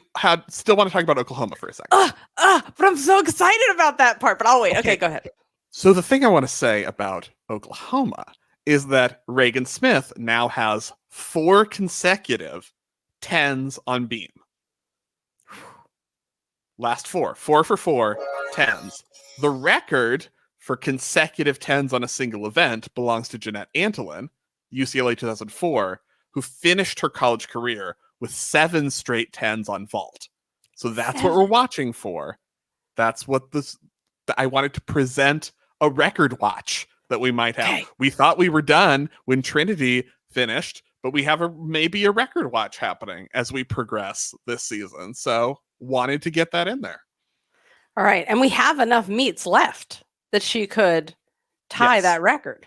still want to talk about Oklahoma for a second. But I'm so excited about that part. But I'll wait. Okay, go ahead. So the thing I want to say about Oklahoma is that Reagan Smith now has 4 consecutive 10s on beam. Last 4 for 4 10s. The record for consecutive 10s on a single event belongs to Jeanette Antolin, UCLA 2004, who finished her college career with 7 straight 10s on vault. So that's what we're watching for. That's what I wanted to present a record watch that we might have. Okay. We thought we were done when Trinity finished, but we have maybe a record watch happening as we progress this season. So wanted to get that in there. All right. And we have enough meets left that she could tie Yes. that record.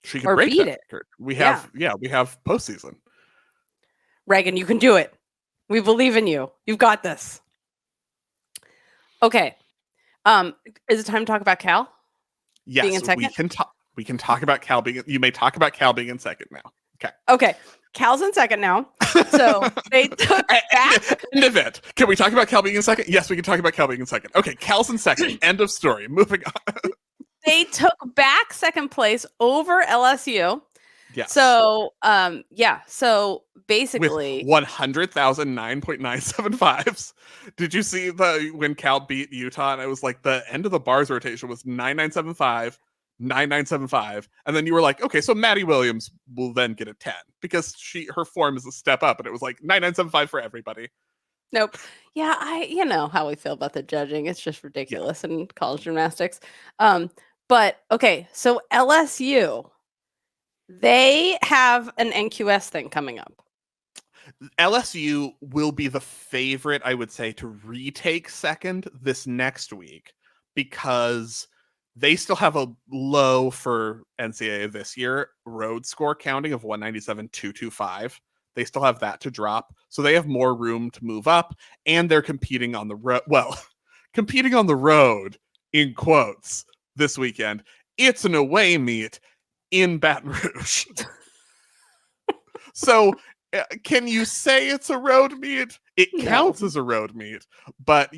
She could Or break beat that it. record. We have postseason. Reagan, you can do it. We believe in you. You've got this. Okay. Is it time to talk about Cal? Yes, Being in second? we can talk about Cal being. You may talk about Cal being in second now. Okay. Cal's in second now. So they took back. End of it. Can we talk about Cal being in second? Yes, we can talk about Cal being in second. Okay, Cal's in second. End of story. Moving on. They took back second place over LSU. Yes. So So basically with 100,009.975s. Did you see when Cal beat Utah? And it was like the end of the bars rotation was 9975, 9975, and then you were like, okay, so Maddie Williams will then get a 10 because her form is a step up, and it was like 9975 for everybody. Nope. Yeah, you know how we feel about the judging. It's just ridiculous in college gymnastics. But okay, so LSU, they have an NQS thing coming up. LSU will be the favorite, I would say, to retake second this next week. because they still have a low for NCAA this year road score counting of 197.225. They still have that to drop. So they have more room to move up, and they're competing on the road. Well, competing on the road, in quotes, this weekend. It's an away meet in Baton Rouge. So can you say it's a road meet? It counts as a road meet, but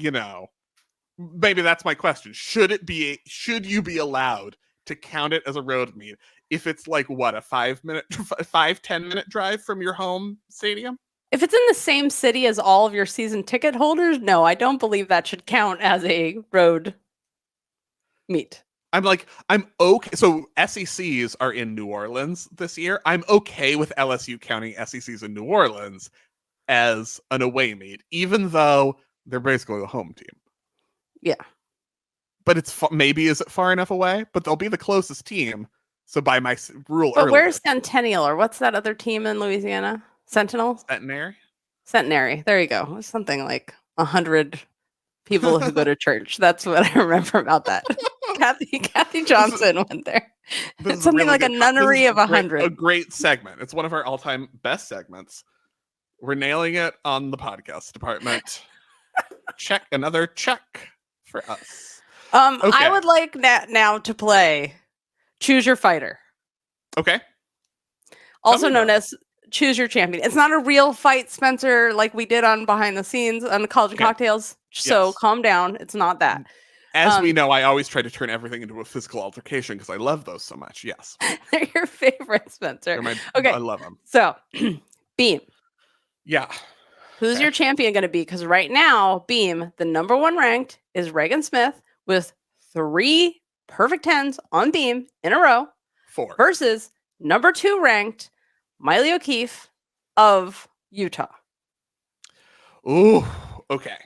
maybe that's my question. Should you be allowed to count it as a road meet if it's like what, a 5-10 minute drive from your home stadium? If it's in the same city as all of your season ticket holders, no, I don't believe that should count as a road meet. I'm okay. So SECs are in New Orleans this year. I'm okay with LSU counting SECs in New Orleans as an away meet, even though they're basically the home team. Yeah. But it's maybe is it far enough away? But they'll be the closest team. So by my rule But earlier, where's Centennial, or what's that other team in Louisiana? Sentinel? Centenary. There you go. It's something like 100 people who go to church. That's what I remember about that. Kathy Johnson went there. It's something like a nunnery of 100. A great segment. It's one of our all-time best segments. We're nailing it on the podcast department. Another check for us. Okay. I would like now to play Choose Your Fighter. Okay. Also known as Choose Your Champion. It's not a real fight, Spencer, like we did on Behind the Scenes on the College of Cocktails. So calm down. It's not that. As we know, I always try to turn everything into a physical altercation because I love those so much. Yes. They're your favorite, Spencer. Okay. I love them. So, Beam. Yeah. Who's your champion going to be? Because right now, Beam, the number 1 ranked, is Reagan Smith with 3 perfect 10s on Beam in a row. 4. Versus number 2 ranked, Miley O'Keefe of Utah. Ooh, okay.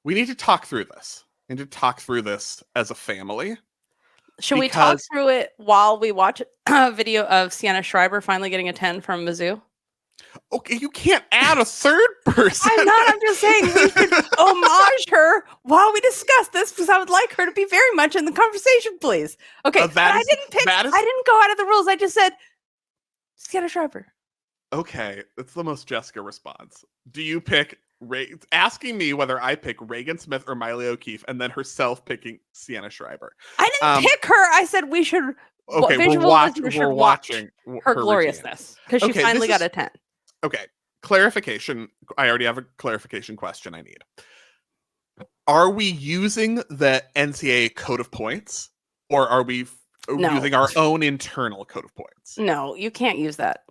We need to talk through this. We need to talk through this as a family. Should we talk through it while we watch a video of Sienna Schreiber finally getting a 10 from Mizzou? Okay, you can't add a third person. I'm just saying we should homage her while we discuss this, because I would like her to be very much in the conversation, please. Okay, I didn't go out of the rules. I just said Sienna Schreiber. Okay, that's the most Jessica response. Do you pick asking me whether I pick Reagan Smith or Miley O'Keefe, and then herself picking Sienna Schreiber? I didn't pick her. I said we should. Okay, we're watching her gloriousness because she finally got a 10. Okay, clarification. I already have a clarification question I need. Are we using the NCAA code of points, or are we using our own internal code of points? No, you can't use that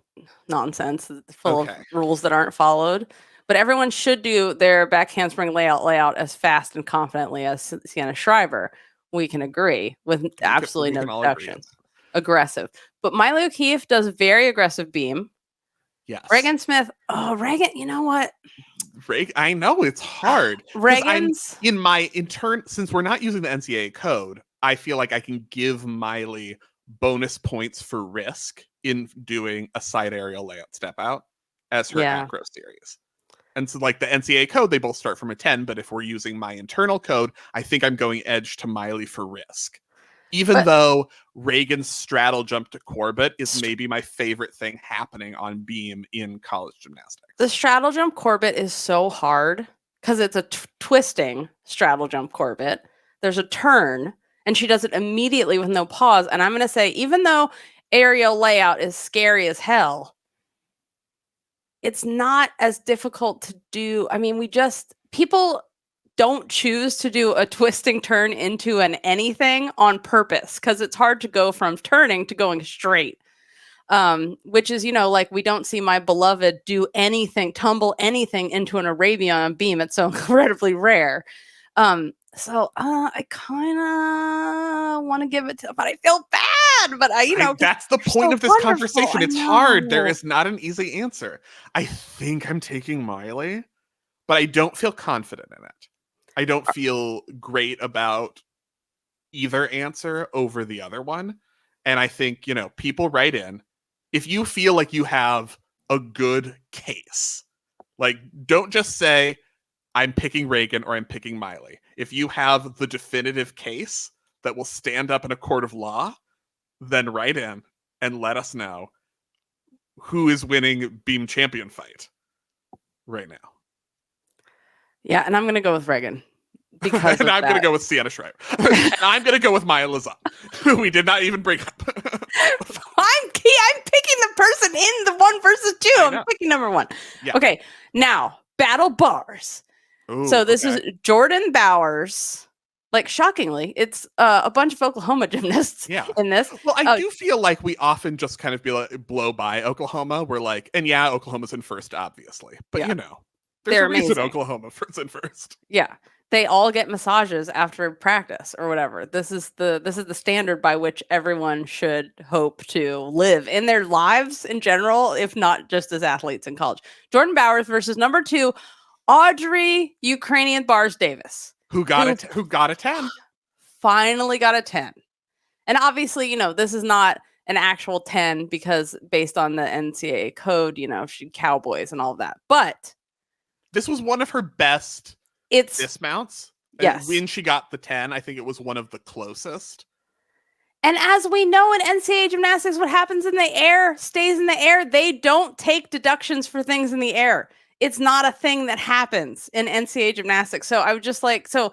nonsense. It's full of rules that aren't followed. But everyone should do their back handspring layout as fast and confidently as Sienna Schreiber. We can agree with absolutely no deductions. Aggressive. But Miley O'Keefe does very aggressive beam. Yes. Reagan Smith. Oh, Reagan, you know what? I know it's hard. Reagan's in my intern, since we're not using the NCAA code, I feel like I can give Miley bonus points for risk in doing a side aerial layout step out as her acro series. And so like the NCAA code, they both start from a 10, but if we're using my internal code, I think I'm going edge to Miley for risk. Even though Reagan's straddle jump to Corbett is maybe my favorite thing happening on beam in college gymnastics. The straddle jump Corbett is so hard because it's a twisting straddle jump Corbett. There's a turn, and she does it immediately with no pause. And I'm going to say, even though aerial layout is scary as hell, it's not as difficult to do. I mean, people don't choose to do a twisting turn into an anything on purpose because it's hard to go from turning to going straight. Which is, like we don't see my beloved do anything, tumble anything into an Arabian beam. It's so incredibly rare. So I kind of want to give it to, but I feel bad. But that's the point of this conversation. It's hard. There is not an easy answer. I think I'm taking Miley, but I don't feel confident in it. I don't feel great about either answer over the other one. And I think, people write in, if you feel like you have a good case, like don't just say, I'm picking Reagan or I'm picking Miley. If you have the definitive case that will stand up in a court of law, then write in and let us know who is winning beam champion fight right now. Yeah, and I'm going to go with Reagan. Because and I'm going to go with Sienna Schreiber. And I'm going to go with Maya Lazan, who we did not even bring up. I'm picking the person in the 1 versus 2. I'm picking number 1. Yeah. Okay, now, battle bars. Ooh, so this is Jordan Bowers. Like, shockingly, it's a bunch of Oklahoma gymnasts in this. Well, I do feel like we often just kind of blow by Oklahoma. We're like, and yeah, Oklahoma's in first, obviously. But, you know, there's a reason Oklahoma is in first. Yeah. They all get massages after practice or whatever. This is the standard by which everyone should hope to live in their lives in general, if not just as athletes in college. Jordan Bowers versus number 2, Audrey Ukrainian Bars Davis. Who got a 10. Finally got a 10. And obviously, you know, this is not an actual 10 because based on the NCAA code, you know, she Cowboys and all of that. But this was one of her best dismounts. Yes. When she got the 10, I think it was one of the closest. And as we know in NCAA gymnastics, what happens in the air stays in the air. They don't take deductions for things in the air. It's not a thing that happens in NCAA gymnastics. So I would just so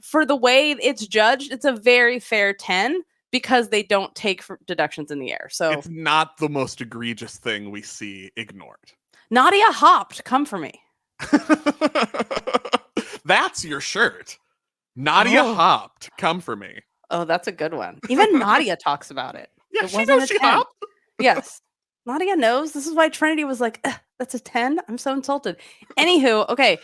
for the way it's judged, it's a very fair 10 because they don't take deductions in the air. So it's not the most egregious thing we see ignored. Nadia hopped. Come for me. That's your shirt. Nadia hopped. Come for me. Oh, that's a good one. Even Nadia talks about it. Yeah, it she knows she hopped. Yes. Nadia knows. This is why Trinity was like, that's a 10. I'm so insulted. Anywho, okay.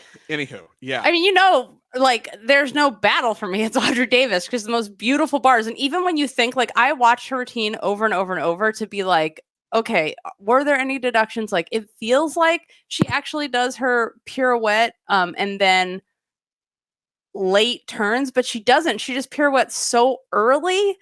Yeah. I mean, you know, like, there's no battle for me. It's Audrey Davis because the most beautiful bars. And even when you think, like, I watched her routine over and over and over to be like, okay, were there any deductions? Like, it feels like she actually does her pirouette and then late turns, but she doesn't. She just pirouettes so early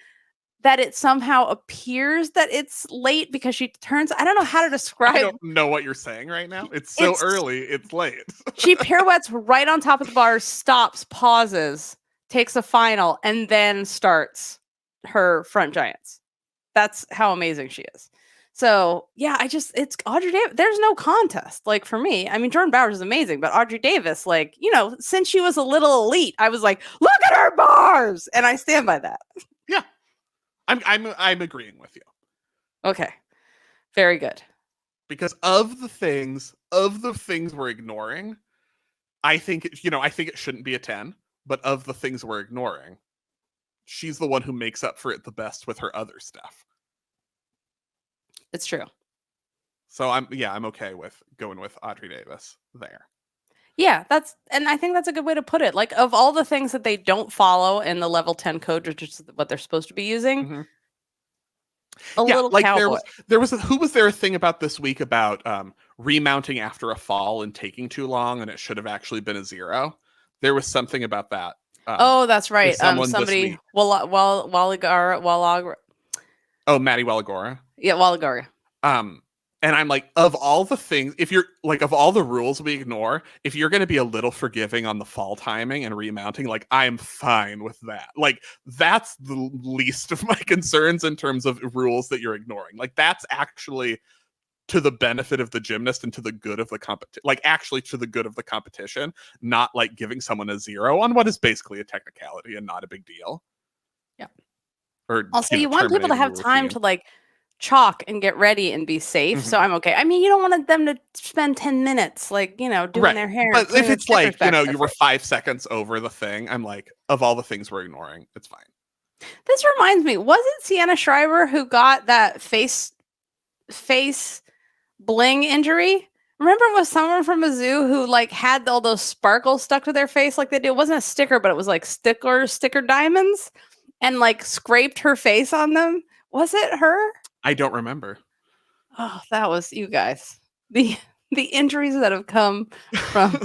that it somehow appears that it's late because she turns. I don't know how to describe. I don't know what you're saying right now. It's so early, it's late. She pirouettes right on top of the bar, stops, pauses, takes a final, and then starts her front giants. That's how amazing she is. So yeah, it's Audrey Davis. There's no contest. Like for me, I mean, Jordan Bowers is amazing, but Audrey Davis, like, you know, since she was a little elite, I was like, look at her bars, and I stand by that. Yeah, I'm agreeing with you. Okay, very good. Because of the things we're ignoring, I think it shouldn't be a 10. But of the things we're ignoring, she's the one who makes up for it the best with her other stuff. It's true. So I'm okay with going with Audrey Davis there. Yeah, and I think that's a good way to put it. Like, of all the things that they don't follow in the level 10 code, which is what they're supposed to be using, little like cowboy. there was a thing about this week about remounting after a fall and taking too long, and it should have actually been a 0. There was something about that. Oh, that's right. Somebody Walagora. Oh, Maddie Walagora. Yeah, Walagora. And I'm like, of all the things, if you're like, of all the rules we ignore, if you're going to be a little forgiving on the fall timing and remounting, like, I am fine with that. Like, that's the least of my concerns in terms of rules that you're ignoring. Like, that's actually to the benefit of the gymnast and to the good of the competition. Like, actually to the good of the competition, not like giving someone a 0 on what is basically a technicality and not a big deal. Yeah. Or also, you want people to have time to like chalk and get ready and be safe. So I'm okay. I mean, you don't want them to spend 10 minutes, like, you know, doing their hair. But if it's like, you know, you were 5 seconds over the thing, I'm like, of all the things we're ignoring, it's fine. This reminds me, was it Sienna Schreiber who got that face bling injury? Remember it was someone from Mizzou who like had all those sparkles stuck to their face like they do? It wasn't a sticker, but it was like sticker diamonds and like scraped her face on them. Was it her? I don't remember. Oh, that was you guys. The injuries that have come from.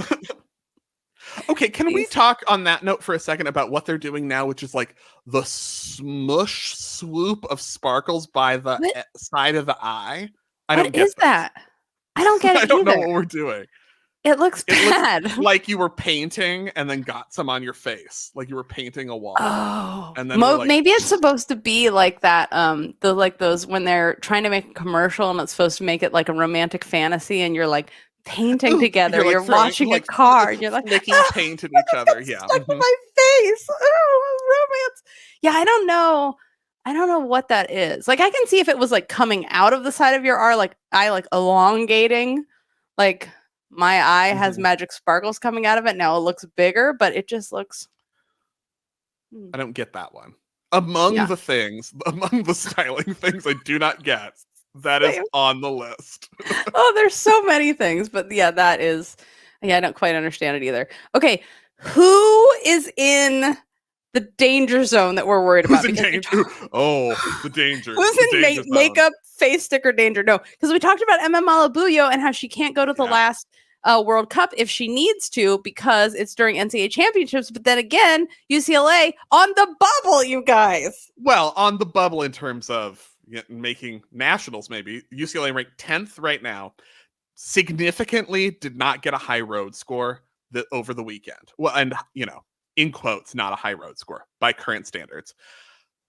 Okay, can we talk on that note for a second about what they're doing now, which is like the smush swoop of sparkles by the side of the eye? What is that? I don't get it. I don't know what we're doing. It looks It bad. looks like you were painting and then got some on your face, like you were painting a wall. Oh, And then we're like, maybe it's supposed to be like that. The like those when they're trying to make a commercial and it's supposed to make it like a romantic fantasy, and you're like painting ooh, together. You're throwing, washing like, a car, and you're like flicking "Ah, paint at each other. it's Yeah. stuck to my face. Oh, romance. Yeah, I don't know. I don't know what that is. Like, I can see if it was like coming out of the side of your eye, like elongating, like my eye has magic sparkles coming out of it. Now it looks bigger, but it just looks. I don't get that one. Among Yeah. the styling things I do not get, that is Same. on the list. Oh, there's so many things, but yeah, that is. Yeah, I don't quite understand it either. Okay, who is in the danger zone that we're worried about? Who's in danger? Oh, the danger. Who's the in danger zone. makeup, face sticker danger? No, because we talked about Emma Malabuyo and how she can't go to the last World Cup if she needs to because it's during NCAA championships. But then again, UCLA on the bubble, you guys. Well, on the bubble in terms of making nationals, maybe UCLA ranked 10th right now. Significantly did not get a high road score over the weekend. Well, and in quotes, not a high road score by current standards.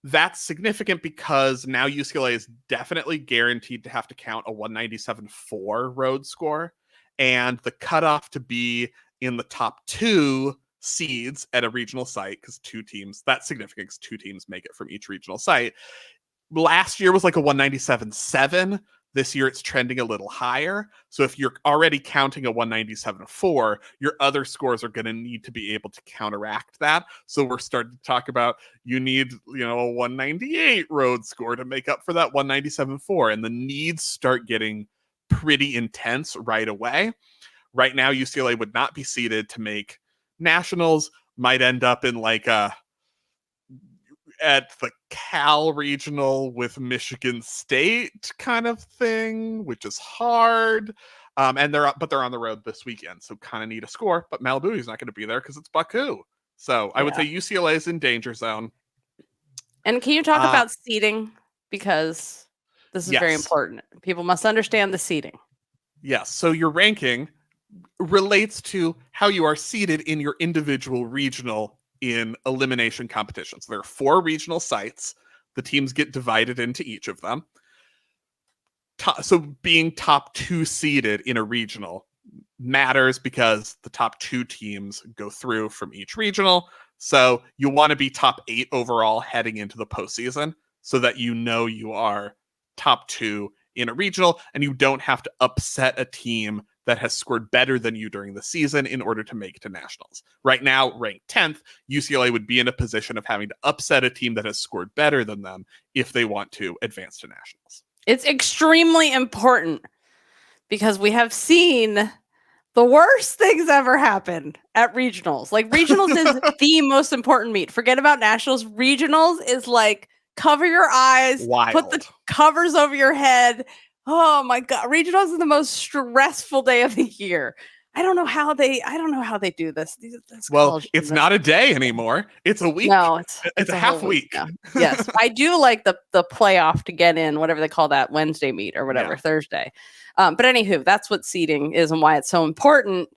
That's significant because now UCLA is definitely guaranteed to have to count a 197.4 road score, and the cutoff to be in the top 2 seeds at a regional site, because 2 teams, that's significant because 2 teams make it from each regional site. Last year was like a 197.7. This year it's trending a little higher. So if you're already counting a 197.4, your other scores are going to need to be able to counteract that. So we're starting to talk about you need, a 198 road score to make up for that 197.4. And the needs start getting pretty intense right away. Right now, UCLA would not be seeded to make nationals, might end up in at the Cal regional with Michigan State kind of thing, which is hard. And they're on the road this weekend, so kind of need a score. But Malabuyo's not going to be there because it's Baku. So I would say UCLA is in danger zone. And can you talk about seeding? Because this is very important. People must understand the seeding. Yes. So your ranking relates to how you are seated in your individual regional in elimination competitions. There are 4 regional sites. The teams get divided into each of them. So being top 2 seeded in a regional matters because the top 2 teams go through from each regional. So you want to be top 8 overall heading into the postseason so that you are top 2 in a regional and you don't have to upset a team that has scored better than you during the season in order to make to nationals. Right now, ranked 10th, UCLA would be in a position of having to upset a team that has scored better than them if they want to advance to nationals. It's extremely important because we have seen the worst things ever happen at regionals. Like, regionals is the most important meet. Forget about nationals. Regionals is like cover your eyes, put the covers over your head. Oh my God. Regionals is the most stressful day of the year. I don't know how they do this. Well, it's not a day anymore. It's a week. No, it's a half week. Yeah. Yes. I do like the playoff to get in, whatever they call that, Wednesday meet or whatever, Thursday. But anywho, that's what seeding is and why it's so important.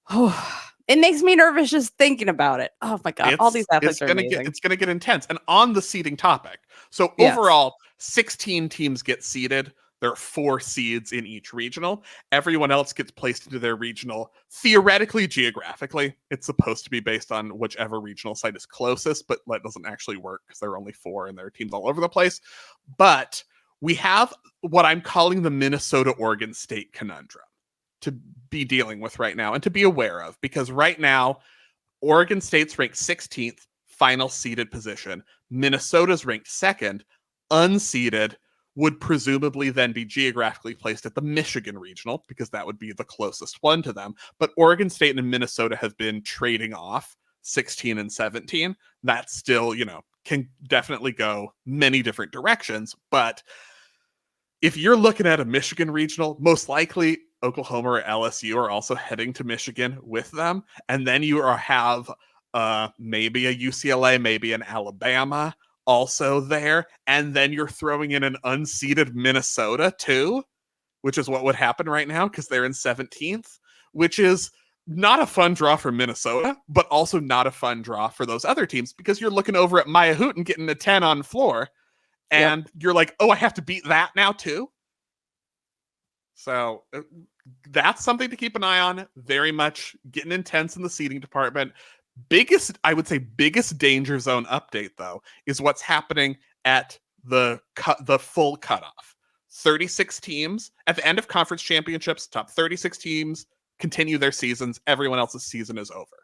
Oh, it makes me nervous just thinking about it. Oh my God. All these athletes are amazing. It's going to get intense. And on the seeding topic, so overall, 16 teams get seeded. There are 4 seeds in each regional. Everyone else gets placed into their regional. Theoretically, geographically, it's supposed to be based on whichever regional site is closest, but that doesn't actually work because there are only 4 and there are teams all over the place. But we have what I'm calling the Minnesota-Oregon State conundrum to be dealing with right now and to be aware of, because right now, Oregon State's ranked 16th, final seeded position. Minnesota's ranked 2nd, unseeded, would presumably then be geographically placed at the Michigan regional because that would be the closest one to them. But Oregon State and Minnesota have been trading off 16 and 17. That still, can definitely go many different directions. But if you're looking at a Michigan regional, most likely Oklahoma or LSU are also heading to Michigan with them. And then you have maybe a UCLA, maybe an Alabama also there, and then you're throwing in an unseeded Minnesota too, which is what would happen right now because they're in 17th. which is not a fun draw for Minnesota, but also not a fun draw for those other teams because you're looking over at Maya Hooten getting a 10 on the floor, and you're like, oh, I have to beat that now too? So that's something to keep an eye on. Very much getting intense in the seeding department. Biggest danger zone update, though, is what's happening at the full cutoff. 36 teams at the end of conference championships, top 36 teams continue their seasons. Everyone else's season is over.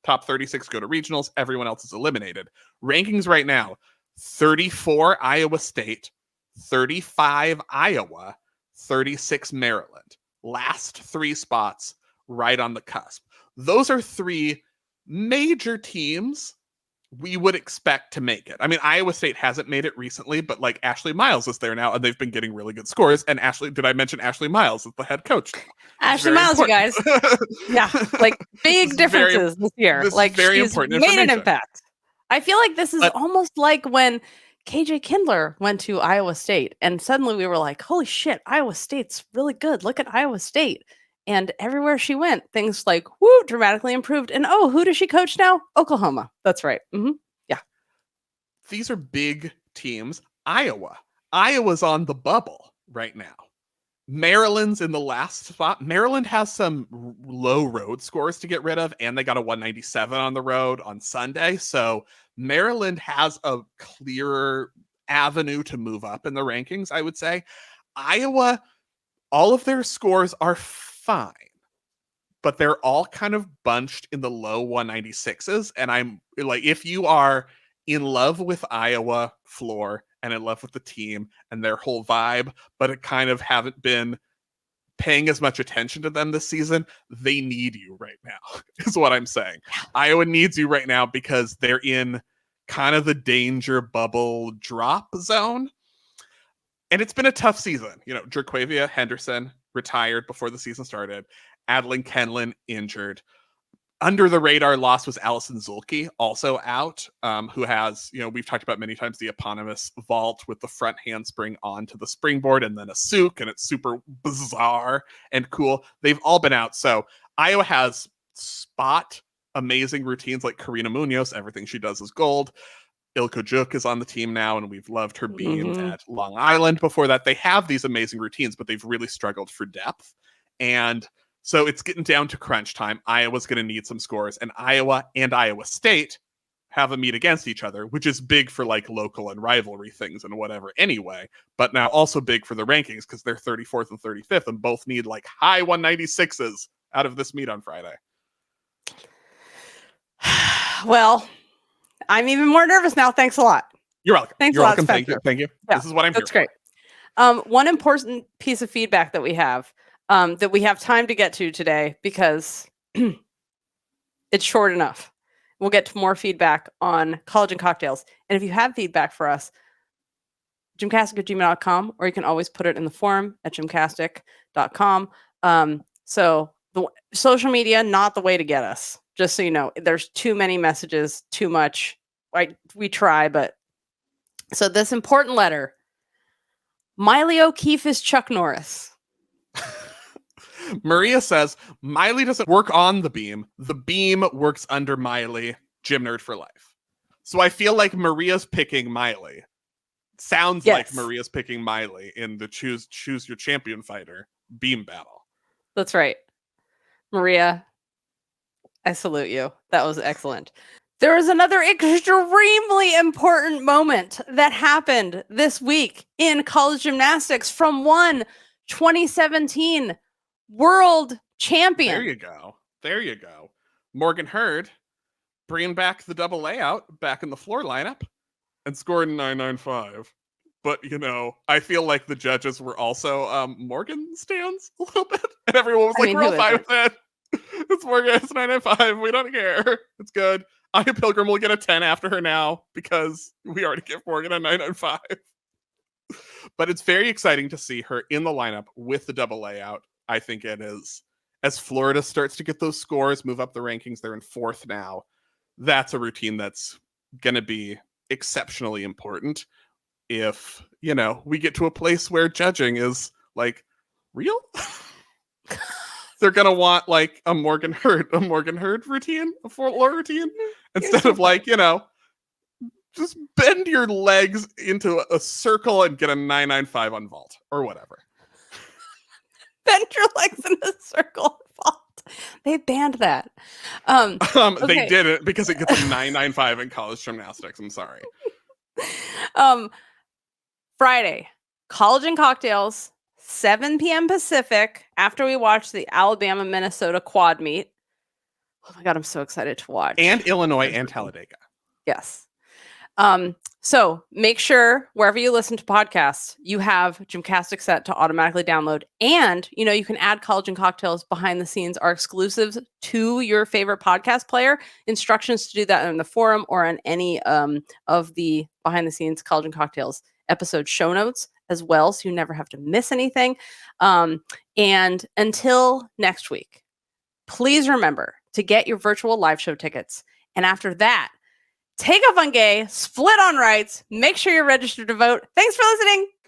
Top 36 go to regionals. Everyone else is eliminated. Rankings right now: 34 Iowa State, 35 Iowa, 36 Maryland. Last 3 spots right on the cusp. Those are 3 major teams we would expect to make it. I mean, Iowa State hasn't made it recently, but like Ashley Miles is there now, and they've been getting really good scores. And did I mention Ashley Miles is the head coach? Ashley Miles, you guys. Yeah, like big differences this year. Like very she's important made an impact. I feel like this is almost like when KJ Kindler went to Iowa State, and suddenly we were like, holy shit, Iowa State's really good. Look at Iowa State. And everywhere she went, things like, woo, dramatically improved. And oh, who does she coach now? Oklahoma. That's right. Mm-hmm. Yeah. These are big teams. Iowa's on the bubble right now. Maryland's in the last spot. Maryland has some low road scores to get rid of, and they got a 197 on the road on Sunday. So Maryland has a clearer avenue to move up in the rankings, I would say. Iowa, all of their scores are fine, but they're all kind of bunched in the low 196s. And I'm like, if you are in love with Iowa floor and in love with the team and their whole vibe, but it kind of haven't been paying as much attention to them this season, they need you right now, is what I'm saying. Iowa needs you right now because they're in kind of the danger bubble drop zone. And it's been a tough season. You know, Jerquavia Henderson retired before the season started. Adeline Kenlin injured. Under the radar loss was Allison Zulke, also out, who has, you know, we've talked about many times the eponymous vault with the front handspring onto the springboard and then a souk, and it's super bizarre and cool. They've all been out. So Iowa has spot amazing routines like Karina Munoz. Everything she does is gold. Ilko Juk is on the team now, and we've loved her being at Long Island before that. They have these amazing routines, but they've really struggled for depth. And so it's getting down to crunch time. Iowa's going to need some scores, and Iowa and Iowa State have a meet against each other, which is big for like local and rivalry things and whatever anyway, but now also big for the rankings because they're 34th and 35th and both need like high 196s out of this meet on Friday. Well, I'm even more nervous now. Thanks a lot. You're welcome. Thanks You're a lot, welcome. Thank you. Spencer. Thank you. Yeah, this is what I'm here that's great. One important piece of feedback that we have time to get to today because it's short enough. We'll get to more feedback on college and cocktails. And if you have feedback for us, gymcastic@gmail.com, or you can always put it in the forum at gymcastic.com. So the social media, not the way to get us. Just so you know, there's too many messages, too much. We try, but so this important letter. Miley O'Keefe is Chuck Norris. Maria says, Miley doesn't work on the beam. The beam works under Miley. Gym nerd for life. So I feel like Maria's picking Miley. Sounds like Maria's picking Miley in the choose your champion fighter beam battle. That's right. Maria, I salute you. That was excellent. There was another extremely important moment that happened this week in college gymnastics from one 2017 world champion. There you go. Morgan Hurd bringing back the double layout back in the floor lineup and scored 995. But, you know, I feel like the judges were also Morgan stands a little bit. And everyone was we're all fine with it. It's Morgan. It's 995. We don't care. It's good. Aya Pilgrim will get a 10 after her now because we already give Morgan a 995. But it's very exciting to see her in the lineup with the double layout. I think it is. As Florida starts to get those scores, move up the rankings, they're in 4th now. That's a routine that's going to be exceptionally important if, you know, we get to a place where judging is like real. they're gonna want like a Morgan Hurd routine, a floor routine, instead of like, just bend your legs into a circle and get a 995 on vault or whatever. Bend your legs in a circle. They banned that. Okay. They did it because it gets a 995 in college gymnastics. I'm sorry. Friday, College and Cocktails, 7 p.m. Pacific, after we watch the Alabama-Minnesota quad meet. Oh my God, I'm so excited to watch. And Illinois and Talladega. Yes. So make sure wherever you listen to podcasts, you have GymCastic set to automatically download. And, you can add College and Cocktails behind the scenes, our exclusives to your favorite podcast player. Instructions to do that in the forum or on any of the behind the scenes College and Cocktails episode show notes as well. So you never have to miss anything. And until next week, please remember to get your virtual live show tickets. And after that, take off on gay, split on rights, make sure you're registered to vote. Thanks for listening.